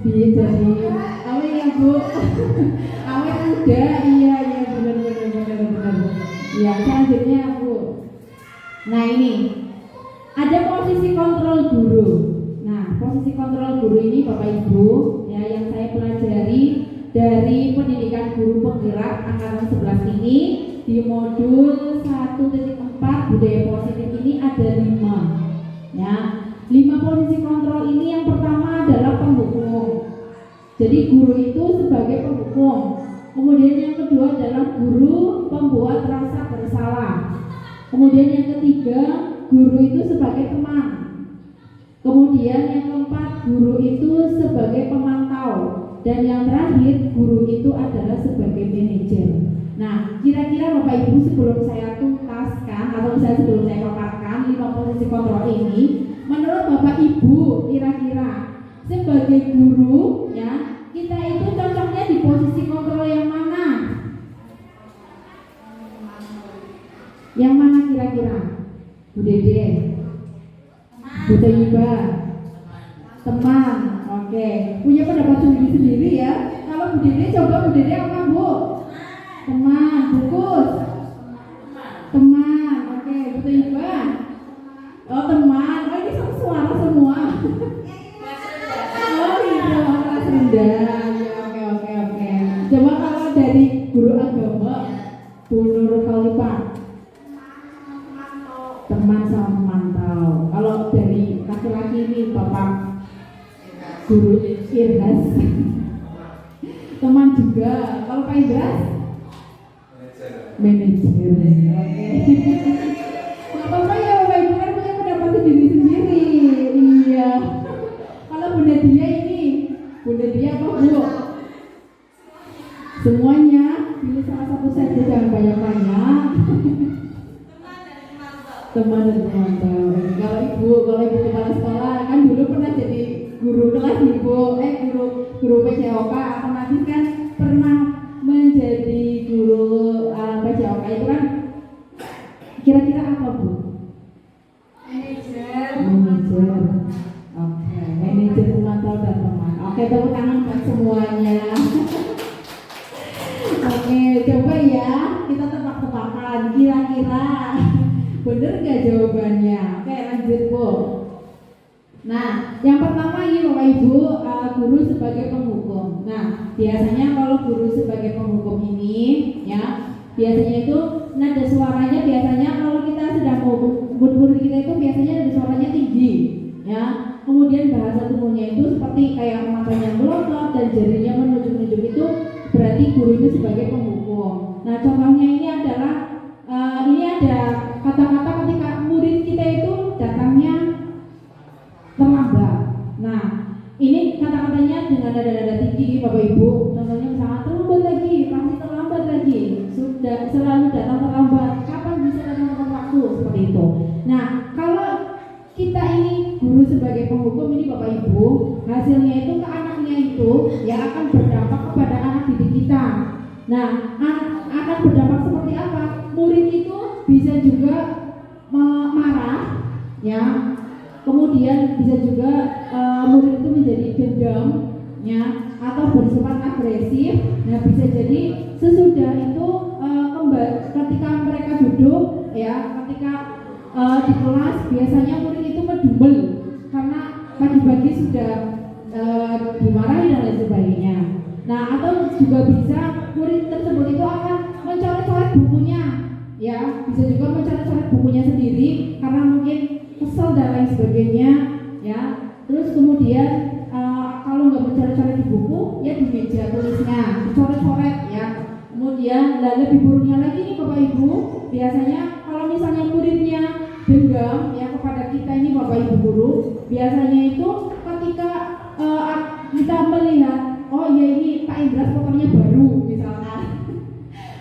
dia jadi awet ya Bu. Awet muda, iya benar. Ya selanjutnya Bu. Nah ini ada posisi kontrol guru. Nah posisi kontrol guru ini Bapak Ibu ya yang saya pelajari dari pendidikan guru penggerak angkatan 11 ini di modul 1.4 budaya positif ini ada 5 ya. 5 posisi kontrol ini yang pertama adalah pendukung. Jadi guru itu sebagai pendukung. Kemudian yang kedua adalah guru pembuat rasa bersalah. Kemudian yang ketiga, guru itu sebagai teman. Kemudian yang keempat, guru itu sebagai pemantau. Dan yang terakhir, guru itu adalah sebagai manajer. Nah, kira-kira Bapak Ibu sebelum saya tuntaskan atau sebelum saya paparkan 5 posisi kontrol ini, menurut Bapak Ibu kira-kira sebagai guru ya, kita itu cocoknya di posisi kontrol yang mana? Yang mana kira-kira? Bu Dede, Bu Tayyiba, teman, oke. Punya pendapat sendiri-sendiri ya. Kalau Bu Dede, coba Bu Dede apa Bu? Teman, Bukus, teman, oke. Bu Tayyiba, oh teman, oh ini satu suara semua. Oh iya, kelas rendah, ya, oke. Coba kalau dari guru agama, Bu Nurul Khalifah, teman sama pemantau. Kalau dari laki-laki ini Bapak Guru Irhas, teman juga. Kalau Pak Indras, manajer. Oke. Bapak ya Bapak Ibu kan punya pendapat sendiri-sendiri. Iya. Kalau Bu Nadia ini, Bu Nadia apa Bu? Semuanya, pilih salah satu saja, jangan banyak-banyak. Teman dan pemantau. Kalau ibu kepala sekolah kan dulu pernah jadi guru kelas Ibu, guru PJOK, otomatis kan pernah menjadi guru PJOK itu kan kira-kira apa Bu? Manajer. Oke, manajer pemantau dan teman. Oke, tepuk tangan buat semuanya. Oke, coba ya kita tebak-tebakan kira-kira bener gak jawabannya? Oke, lanjut Bu. Nah, yang pertama ini Bapak Ibu, guru sebagai penghukum. Nah, biasanya kalau guru sebagai penghukum ini, ya, biasanya itu nada suaranya biasanya kalau kita sedang murid kita itu biasanya nada suaranya tinggi, ya. Kemudian bahasa tubuhnya itu seperti kayak matanya melotot dan jarinya menunjuk-nunjuk, itu berarti guru itu sebagai penghukum. Nah, contohnya ini adalah ini ada kata-kata ketika murid kita itu datangnya terlambat. Nah, ini kata-katanya dengan nada-nada tinggi Bapak Ibu. Contohnya misalnya terlambat lagi, pasti terlambat lagi, sudah selalu datang terlambat, kapan bisa datang tepat waktu, seperti itu. Nah, kalau kita ini guru sebagai penghukum ini Bapak Ibu, hasilnya itu ke anaknya itu ya akan berdampak kepada anak didik kita. Nah, akan berdampak seperti apa? Murid itu bisa juga marah, ya. Kemudian bisa juga murid itu menjadi dendam, ya, atau bersifat agresif. Nah, bisa jadi sesudah itu ketika mereka duduk, ya, ketika di kelas biasanya murid itu mendumel karena pagi-pagi sudah dimarahi dan lain sebagainya. Nah, atau juga bisa murid tersebut itu akan mencoret-coret bukunya, ya, bisa juga mencoret-coret bukunya sendiri karena mungkin kesel dan lain sebagainya, ya. Terus kemudian kalau nggak mencoret-coret di buku, ya di meja tulisnya dicoret-coret, ya. Kemudian kemudian lebih buruknya lagi nih Bapak Ibu, biasanya kalau misalnya muridnya dendam ya kepada kita ini Bapak Ibu guru, biasanya itu ketika kita melihat oh ya ini Pak Indra motornya baru misalkan.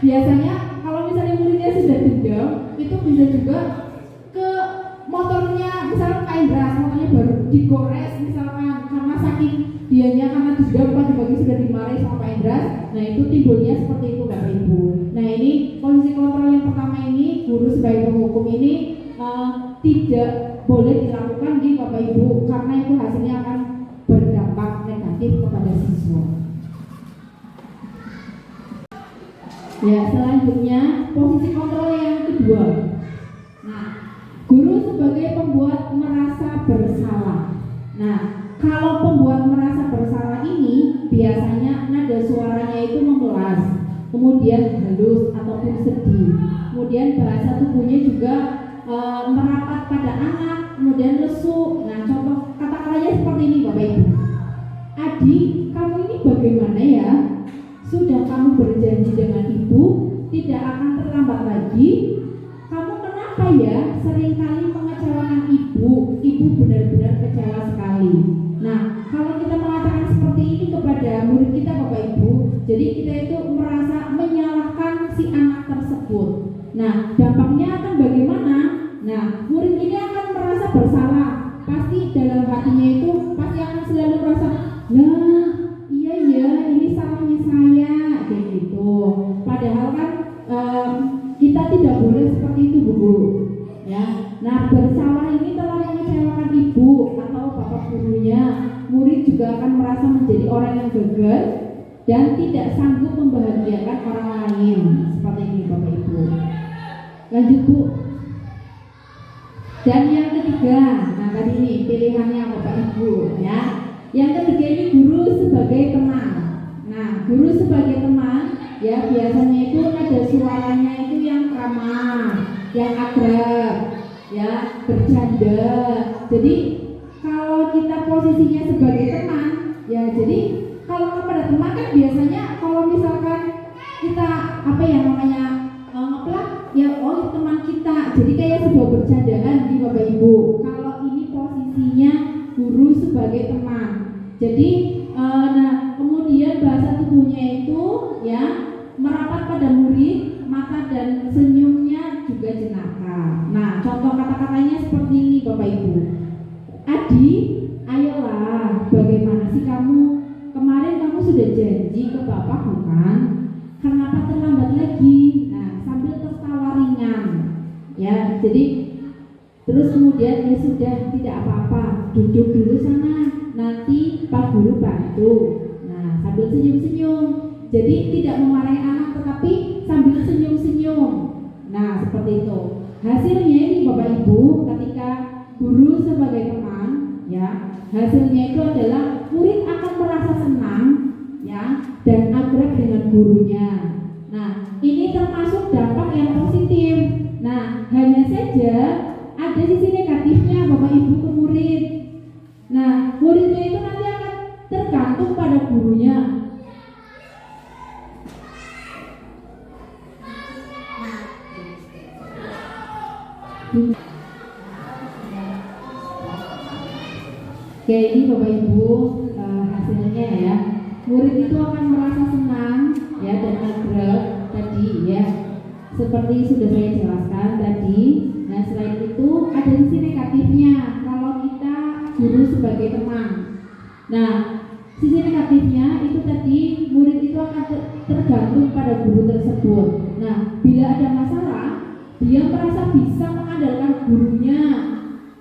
Biasanya kalau misalnya muridnya sudah dendam, itu bisa juga ke motornya, misalnya Pak Indra motornya baru digores misalkan karena saking dianya karena dendam pagi-pagi sudah dimarahi sama Pak Indra. Nah itu timbulnya seperti itu Bapak Ibu. Nah ini kondisi kontrol yang pertama ini guru sebagai penghukum ini tidak boleh dilakukan di Bapak Ibu karena itu hasilnya akan berdampak negatif kepada siswa. Ya, selanjutnya posisi kontrol yang kedua. Nah, guru sebagai pembuat merasa bersalah. Nah, kalau pembuat merasa bersalah ini biasanya nada suaranya itu memelas, kemudian halus ataupun sedih. Kemudian bahasa tubuhnya juga merapat pada anak, kemudian lesu. Nah, contoh kata-katanya seperti ini Bapak Ibu. Adik, kamu ini bagaimana ya? Sudah kamu berjanji dengan ibu tidak akan terlambat lagi. Kamu kenapa ya seringkali mengecewakan ibu? Ibu benar-benar kecewa sekali. Nah, kalau kita mengatakan seperti ini kepada murid kita Bapak Ibu, jadi kita itu merasa menyalahkan si anak tersebut. Nah, dampaknya akan bagaimana? Nah, murid ini akan merasa bersalah. Pasti dalam hatinya itu pasti akan selalu merasa, nah iya ya ini salahnya saya kayak gitu. Padahal kan kita tidak boleh seperti itu Bu. Ya. Nah, bersalah ini telah mengecewakan ibu atau bapak gurunya. Murid juga akan merasa menjadi orang yang gagal dan tidak sanggup membahagiakan orang lain. Seperti ini Bapak Ibu. Lanjut Bu. Dan yang ketiga, nah tadi ini pilihannya Bapak Ibu ya. Yang ketiga ini guru sebagai teman. Nah, guru sebagai teman ya biasanya itu nada suaranya itu yang ramah, yang akrab, ya bercanda. Jadi kalau kita posisinya sebagai teman, ya jadi kalau kepada teman kan biasanya kalau misalkan kita apa ya namanya ngeplak, ya oh teman kita. Jadi kayak sebuah bercandaan di Bapak Ibu. Kalau ini posisinya guru sebagai teman. Jadi nah kemudian bahasa tubuhnya itu ya merapat pada murid, mata dan senyumnya juga jenaka. Nah, contoh kata-katanya seperti ini Bapak Ibu. Adi, ayolah, bagaimana sih kamu? Kemarin kamu sudah janji ke Bapak bukan? Kenapa terlambat lagi? Nah, sambil tertawa ringan. Ya, jadi terus kemudian ya sudah tidak apa-apa, duduk dulu sana, nanti Pak Guru bantu. Nah, sambil senyum-senyum. Jadi tidak memarahi anak tetapi sambil senyum-senyum. Nah, seperti itu. Hasilnya ini Bapak Ibu ketika guru sebagai teman, ya, hasilnya itu adalah murid akan merasa senang, ya, dan akrab dengan gurunya. Nah, ini termasuk dampak yang positif. Nah, hanya saja ada sisi negatifnya Bapak Ibu ke murid. Nah, muridnya itu nanti akan tergantung pada gurunya. Oke, ini Bapak Ibu hasilnya ya. Murid itu akan merasa senang ya dan akrab tadi ya. Seperti sudah saya jelaskan tadi. Nah, selain itu ada sisi negatifnya kalau kita guru sebagai teman. Nah, sisi negatifnya itu tadi murid itu akan tergantung pada guru tersebut. Nah, bila ada masalah, dia merasa bisa mengandalkan gurunya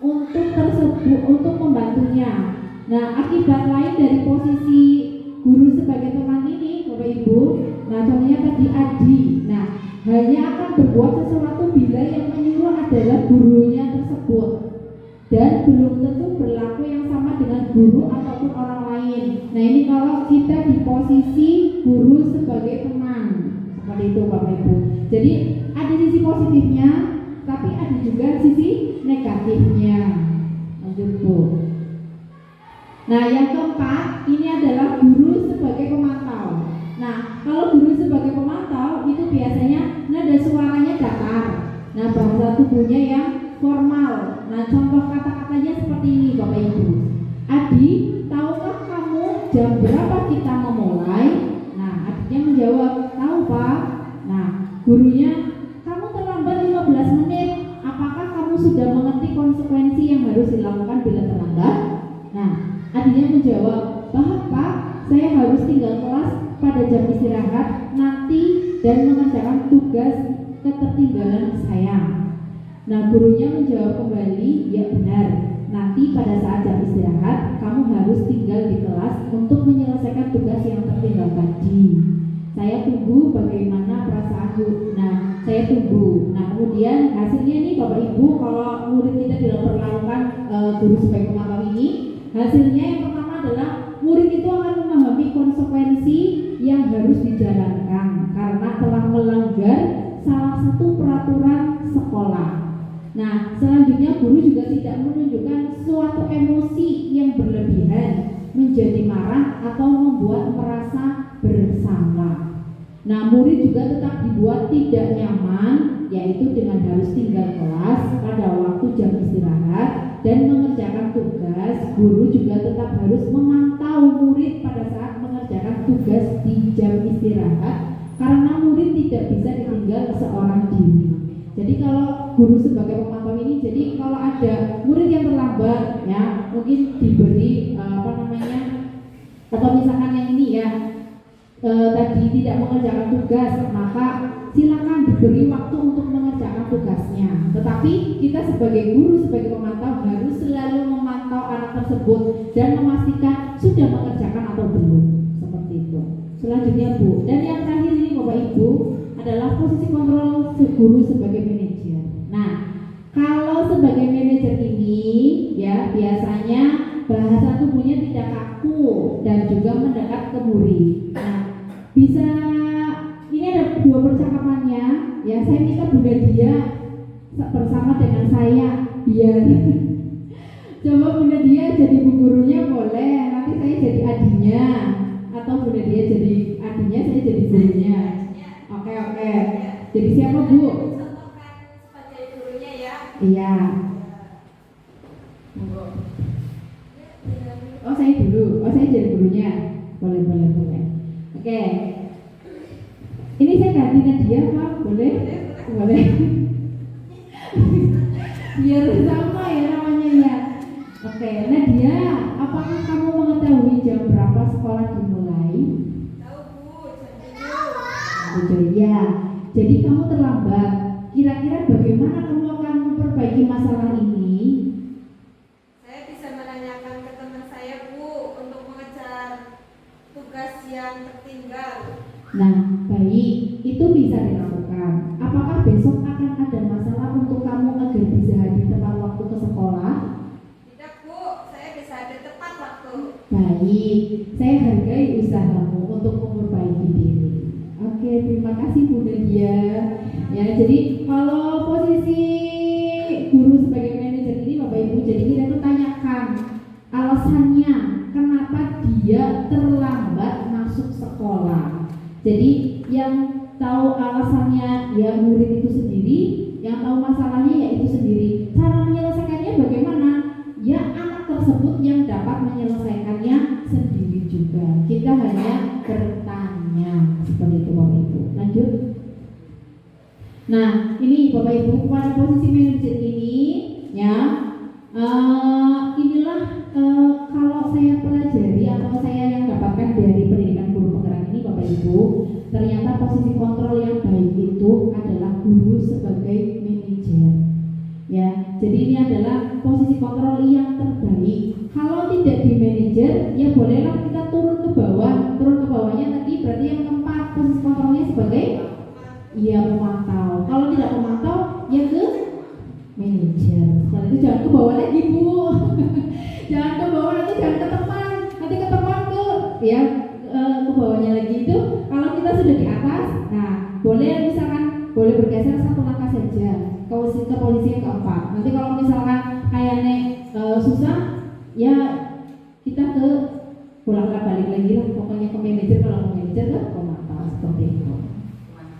untuk membantunya. Nah, akibat lain dari posisi guru sebagai teman ini Bapak Ibu, nah contohnya tadi Adi. Nah, hanya akan berbuat sesuatu bila yang menyuruh adalah gurunya tersebut dan belum tentu berlaku yang sama dengan guru ataupun orang lain. Nah, ini kalau kita di posisi guru sebagai teman seperti itu Bapak Ibu. Jadi ada sisi positifnya tapi ada juga sisi negatifnya. Lanjut Bu. Nah, yang keempat ini adalah guru sebagai pemantau. Nah, kalau guru sebagai pemantau itu biasanya nada suaranya datar. Nah, bahasa tubuhnya yang formal. Nah, contoh kata-katanya seperti ini Bapak Ibu. Adi, tahukah kamu jam berapa kita memulai? Nah, adiknya menjawab, tahu Pak. Nah, gurunya, kamu terlambat 15 menit. Apakah kamu sudah mengerti konsekuensi yang harus dilakukan bila terlambat? Nah, adiknya menjawab, paham Pak, saya harus tinggal kelas pada jam istirahat nanti dan mengerjakan tugas ketertinggalan saya. Nah, gurunya menjawab kembali, ya benar. Nanti pada saat jam istirahat, kamu harus tinggal di kelas untuk menyelesaikan tugas yang tertinggal tadi. Saya tunggu bagaimana perasaanmu. Nah, saya tunggu. Nah, kemudian hasilnya nih Bapak Ibu, kalau murid kita diperlakukan guru sebagai pemantau ini, hasilnya yang pertama adalah murid itu akan memahami konsekuensi yang harus dijalankan karena telah melanggar salah satu peraturan sekolah. Nah, selanjutnya guru juga tidak menunjukkan suatu emosi yang berlebihan, menjadi marah atau membuat merasa bersalah. Nah, murid juga tetap dibuat tidak nyaman, yaitu dengan harus tinggal kelas pada waktu jam istirahat dan mengerjakan tugas. Guru juga tetap harus memantau murid pada saat mengerjakan tugas di jam istirahat karena murid tidak bisa ditinggal seorang diri. Jadi kalau guru sebagai pemantau ini, jadi kalau ada murid yang terlambat, ya mungkin diberi atau misalkan yang ini ya tadi tidak mengerjakan tugas, maka silakan diberi waktu untuk mengerjakan tugasnya. Tetapi kita sebagai guru, sebagai pemantau harus selalu memantau anak tersebut dan memastikan sudah mengerjakan atau belum, seperti itu. Selanjutnya Bu, dan yang terakhir ini Bapak Ibu adalah posisi kontrol guru sebagai manajer. Nah, kalau sebagai manajer ini ya biasanya bahasa tubuhnya tidak kaku dan juga mendekat ke murid. Nah, bisa ini ada dua percakapannya ya, saya minta Bunda Dia bersama dengan saya biar coba Bunda Dia jadi bu gurunya boleh, nanti saya jadi adinya, atau Bunda Dia jadi adinya, saya jadi gurunya. Oke. Jadi siapa Bu? Contohkan sebagai gurunya ya. Iya. Oh saya dulu. Oh saya jadi gurunya. Boleh. Oke. Ini saya ganti Nadia Pak. Boleh? Biar sama ya namanya ya. Oke, Nadia, apakah kamu mengetahui jam berapa sekolah dimulai? Tahu Bu, jam 7. Betul ya. Jadi kamu terlambat. Kira-kira bagaimana kamu akan memperbaiki masalah ini? Saya bisa menanyakan ke teman saya Bu untuk mengejar tugas yang tertinggal. Nah, baik, itu bisa dilakukan. Apakah besok akan ada masalah untuk kamu agar bisa hadir tepat waktu ke sekolah? Tidak Bu, saya bisa hadir tepat waktu. Baik, saya hargai usahamu untuk memperbaiki diri. Oke, terima kasih Bu Nadia. Ya, jadi kalau posisi guru sebagai manajer ini Bapak Ibu, jadi kita tuh tanyakan alasannya kenapa dia terlambat masuk sekolah. Jadi yang tahu alasannya ya murid itu sendiri, yang tahu masalahnya ya itu sendiri. Cara menyelesaikannya bagaimana? Ya anak tersebut yang dapat menyelesaikannya sendiri juga. Kita hanya bertanya seperti itu Bapak Ibu. Lanjut. Nah ini Bapak Ibu, pada posisi manajer ini ya inilah kalau saya pelajari atau saya yang dapatkan dari pendidikan guru penggerak ini Bapak Ibu, ternyata posisi kontrol yang baik itu adalah guru sebagai manajer. Ya, jadi ini adalah posisi kontrol yang terbaik. Kalau tidak di manajer, ya bolehlah kita turun ke bawah. Turun ke bawahnya tadi berarti yang keempat, posisi kontrolnya sebagai pemantau. Kalau tidak pemantau, ya ke manajer. Setelah itu jangan ke bawah lagi Bu. Jangan ke bawah, nanti jangan ke teman. Nanti ke teman ke bawahnya lagi itu. Kalau kita sudah di atas, nah boleh misalkan boleh bergeser satu langkah saja ke posisi yang keempat. Nanti kalau misalkan kayaknya susah, ya kita ke bolak-balik lagi lah. Pokoknya ke manajer, kalau ke manajer ke pemantau seperti itu.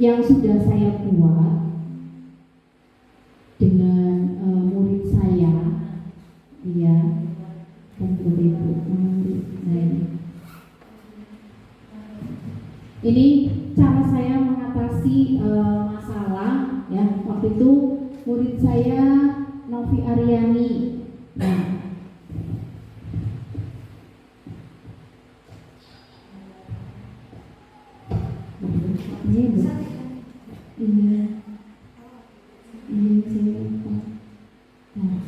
yang sudah saya buat dengan murid saya, ya, dan Ibu. Nah, ini cara saya mengatasi masalah, ya. Waktu itu murid saya Novi Aryani. Nah, ini saya lupa. Nah.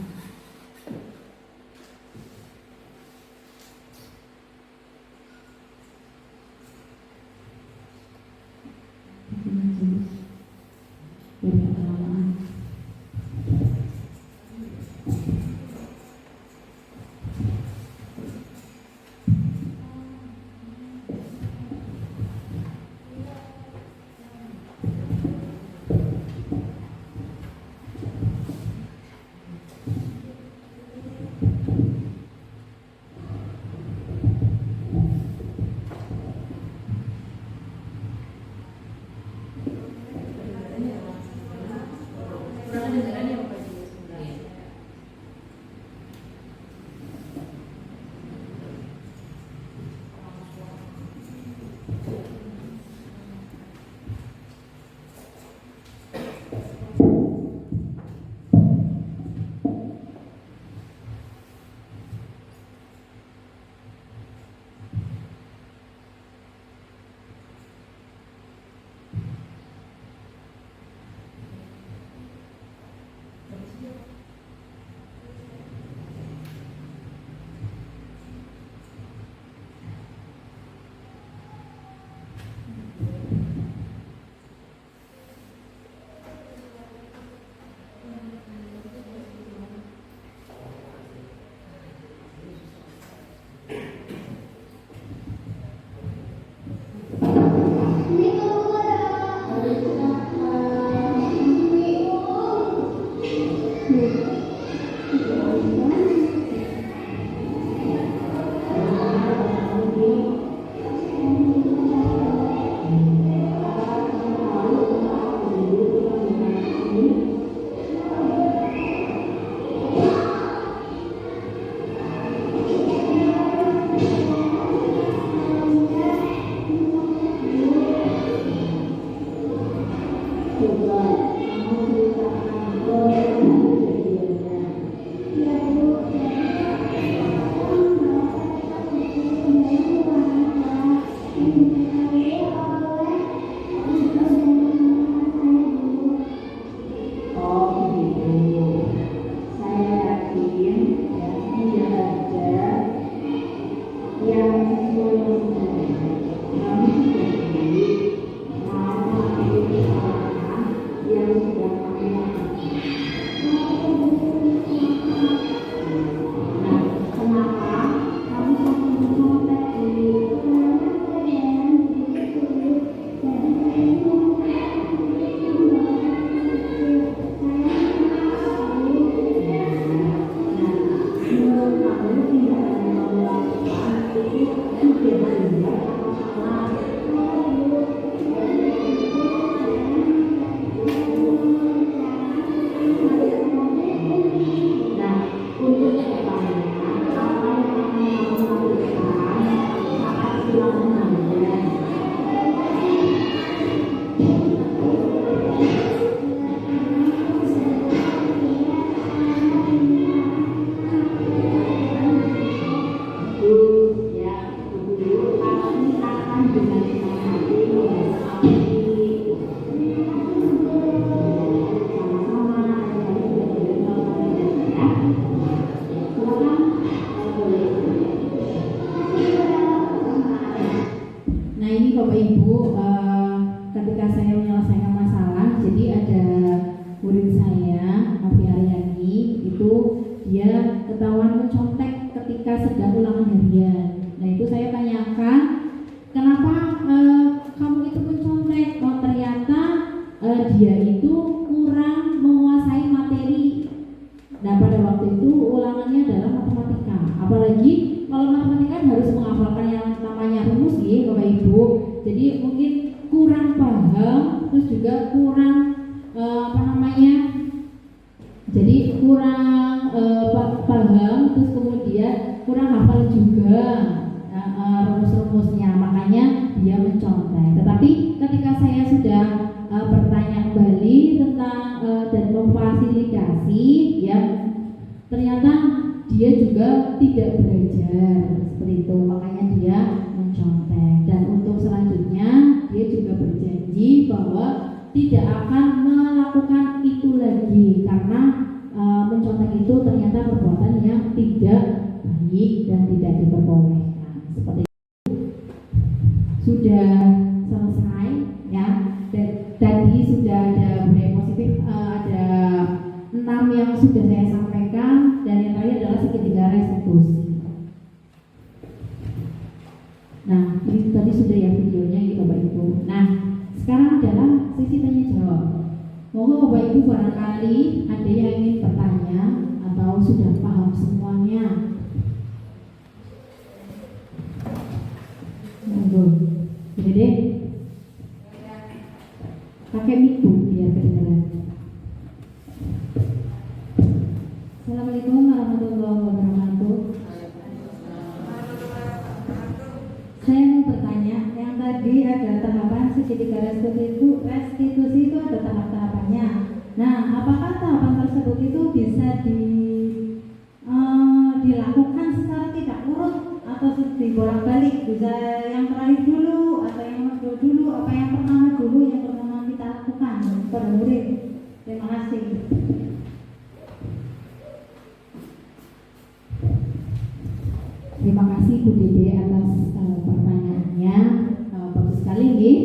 terus juga kurang jadi kurang paham, terus kemudian kurang hafal juga rumus-rumusnya, makanya dia mencontek. Tetapi ketika saya sudah bertanya kembali tentang dan memfasilitasi, ya ternyata dia juga tidak belajar seperti itu, makanya dia mencontek. Dan untuk selanjutnya dia juga berjanji bahwa tidak akan melakukan itu lagi karena mencontek itu ternyata perbuatan yang tidak baik dan tidak diperbolehkan. Seperti itu. Sudah selesai ya. Tadi sudah ada budaya positif, ada 6 yang sudah saya sampaikan, dan yang terakhir adalah segitiga restitusi. Nah, ini tadi sudah ya videonya gitu Bapak Ibu. Nah, sekarang adalah sesi tanya jawab. Monggo Bapak Ibu barangkali ada yang ingin bertanya atau sudah paham semuanya. Monggo. Jadi pakai mic biar kedengaran. Assalamualaikum warahmatullahi wabarakatuh. Saya mau bertanya, yang tadi ada tahapan segitiga restitusi itu ada tahap-tahapannya. Nah, apakah tahapan tersebut itu bisa dilakukan secara tidak urut atau dibolak-balik? Bisa yang terakhir dulu atau yang kedua dulu, apa yang pertama dulu yang pertama kita lakukan pada murid? Terima kasih. Terima kasih Bu Dede atas pertanyaannya, bagus sekali nih.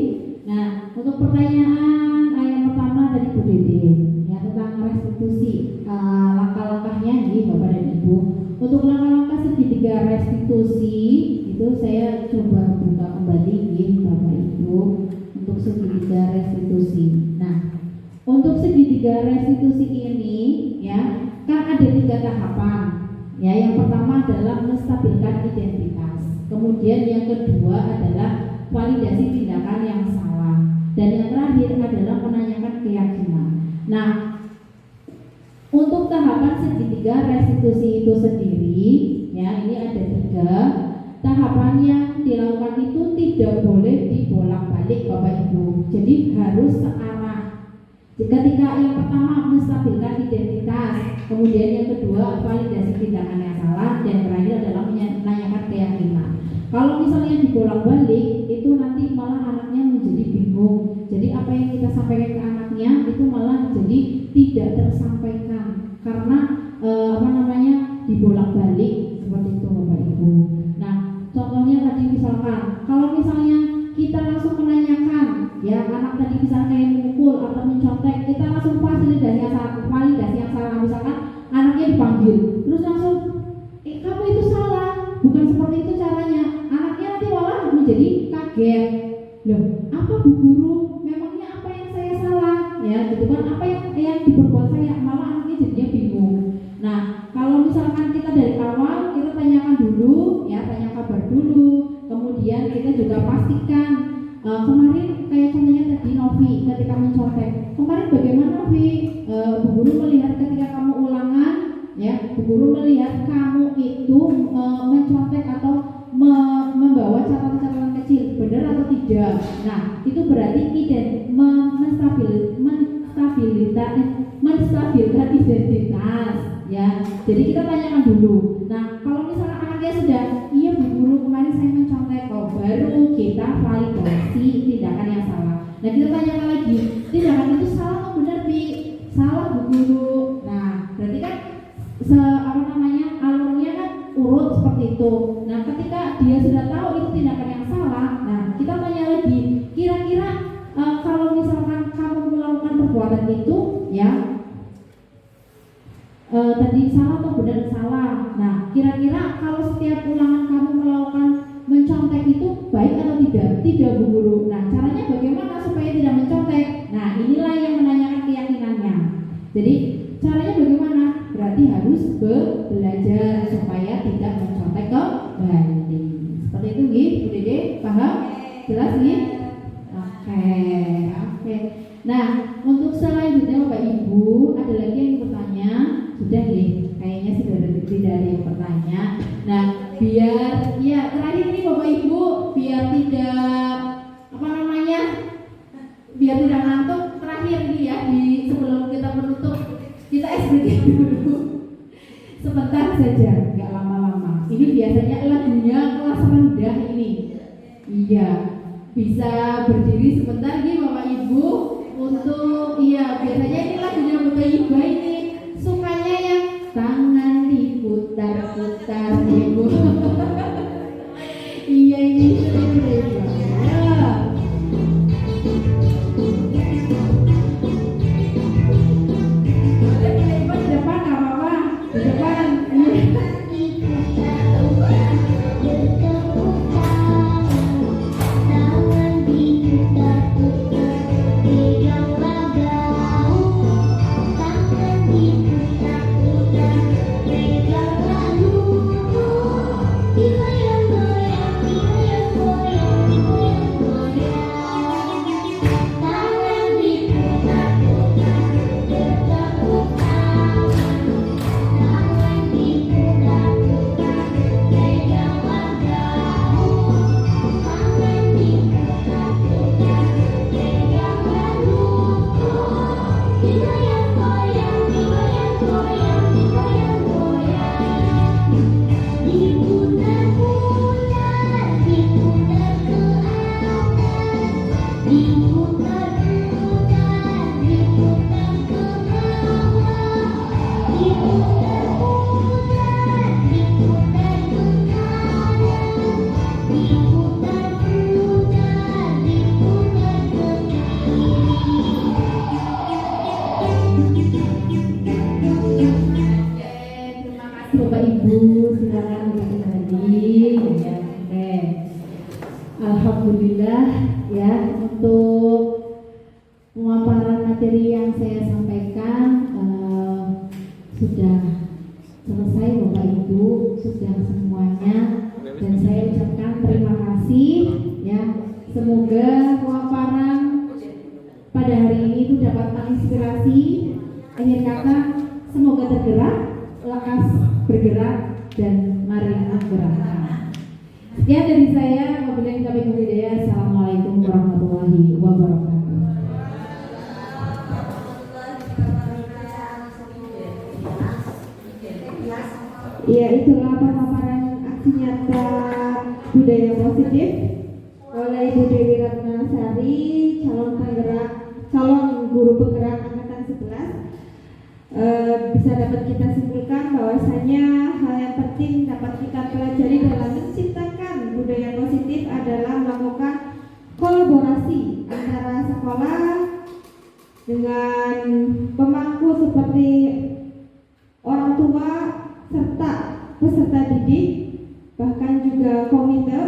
Nah, untuk pertanyaan yang pertama dari Bu Dede ya tentang restitusi, langkah-langkahnya nih Bapak dan Ibu. Untuk langkah-langkah segitiga restitusi itu saya coba buka kembali nih Bapak Ibu untuk segitiga restitusi. Nah, untuk segitiga restitusi ini ya kan ada 3 tahapan. Ya, yang pertama adalah menstabilkan identitas. Kemudian yang kedua adalah validasi tindakan yang salah. Dan yang terakhir adalah menanyakan keyakinan. Nah, untuk tahapan segitiga restitusi itu sendiri, ya ini ada 3 tahapan yang dilakukan itu tidak boleh dibolak-balik Bapak Ibu. Jadi harus searah. Ketika yang pertama menstabilkan identitas, kemudian yang kedua validasi tindakan yang salah, dan terakhir adalah menanyakan keyakinan. Kalau misalnya dibolak-balik, itu nanti malah anaknya menjadi bingung. Jadi apa yang kita sampaikan ke anaknya itu malah jadi tidak tersampaikan karena dibolak-balik seperti itu Bapak Ibu. Nah, contohnya tadi misalkan, kalau misalnya kita langsung menanyakan, ya anak tadi misalnya yang memukul atau mencontek, kita langsung validasi yang salah, misalkan anaknya dipanggil, terus langsung kamu itu salah, bukan seperti itu caranya. Anaknya nanti malah menjadi kaget, loh apa Bu Guru, memangnya apa yang saya salah, ya gitu kan, apa yang diperbuat saya, malah anaknya jadinya bingung. Nah, kalau misalkan kita dari awal kita tanyakan dulu, ya tanya kabar dulu, kemudian kita juga pastikan kemarin kayak contohnya tadi Novi ketika mencontek, kemarin bagaimana Novi, Bu Guru melihat ketika kamu ulangan, ya Bu Guru melihat kamu itu mencontek atau membawa catatan-catatan kecil, benar atau tidak? Nah, itu berarti menstabilkan identitas, ya. Jadi kita tanyakan dulu. Nah, kalau misalnya anaknya sudah, iya Bu Guru kemarin saya mencontek, baru kita validasi tindakan yang salah. Nah, kita tanyakan lagi, tindakan itu salah atau benar Bi? Salah Bu Guru. Nah, berarti kan alurnya kan urut seperti itu. Nah, ketika dia sudah tahu itu tindakan yang salah, nah kita tanya lagi, kira-kira kalau misalkan kamu melakukan perbuatan itu, ya tadi salah atau benar? Salah. Nah, kira-kira kalau setiap ulangan kamu melakukan mencontek itu baik atau tidak? Tidak Bu Guru. Nah, caranya bagaimana supaya tidak mencontek? Nah, inilah yang menanyakan keyakinannya. Jadi caranya bagaimana? Berarti harus belajar supaya tidak mencontek kembali. Seperti itu nggih, Bu Dede, paham? Jelas nggih? Oke. Nah, untuk selanjutnya Bapak Ibu, ada lagi yang bertanya? Sudah nih, kayaknya sudah tidak ada yang bertanya. Nah, biar ya terakhir nih Bapak Ibu, biar tidak biar tidak ngantuk, terakhir nih ya sebelum kita menutup, kita break dulu sebentar saja, nggak lama-lama. Ini biasanya lagunya kelas rendah ini. Iya, bisa berdiri sebentar nih Bapak Ibu untuk biasanya ini lagunya Bapak Ibu ini sukanya yang tangan diputar-putar Ibu. Iya ini boleh depan nggak apa-apa, di depan. Bapak Ibu silakan kembali ya. Oke. Alhamdulillah ya, untuk pemaparan materi yang saya sampaikan sudah selesai Bapak Ibu, sudah semuanya, dan saya ucapkan terima kasih ya. Semoga pemaparan pada hari ini itu dapat menginspirasi. Akhir kata, semoga tergerak, lekas bergerak, dan mari menggerakkan. Sekian dari saya. Wabillahi taufiq wal hidayah. Assalamualaikum warahmatullahi wabarakatuh. Ya, itulah pemaparan aksi nyata budaya positif oleh Ibu Dewi Ratnasari, calon guru penggerak angkatan 11. Bisa dapat kita simpulkan bahwasanya hal yang penting dapat kita pelajari dalam menciptakan budaya positif adalah melakukan kolaborasi antara sekolah dengan pemangku seperti orang tua serta peserta didik, bahkan juga komite,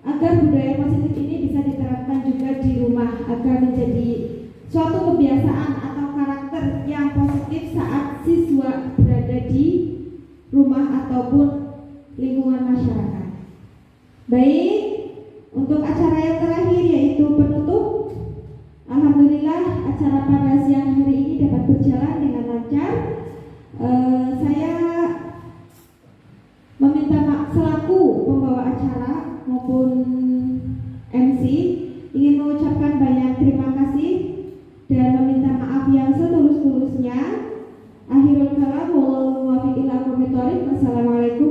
agar budaya positif ini bisa diterapkan juga di rumah agar menjadi suatu kebiasaan atau karakter yang positif saat siswa berada di rumah ataupun lingkungan masyarakat. Baik, untuk acara yang terakhir yaitu penutup. Alhamdulillah acara pada siang hari ini dapat berjalan dengan lancar. Saya meminta maaf selaku pembawa acara maupun MC, ingin mengucapkan banyak terima kasih dan meminta maaf yang setulus-tulusnya. Akhirul kalam, wallahu muwaffiq ila aqwamit thoriq. Wassalamualaikum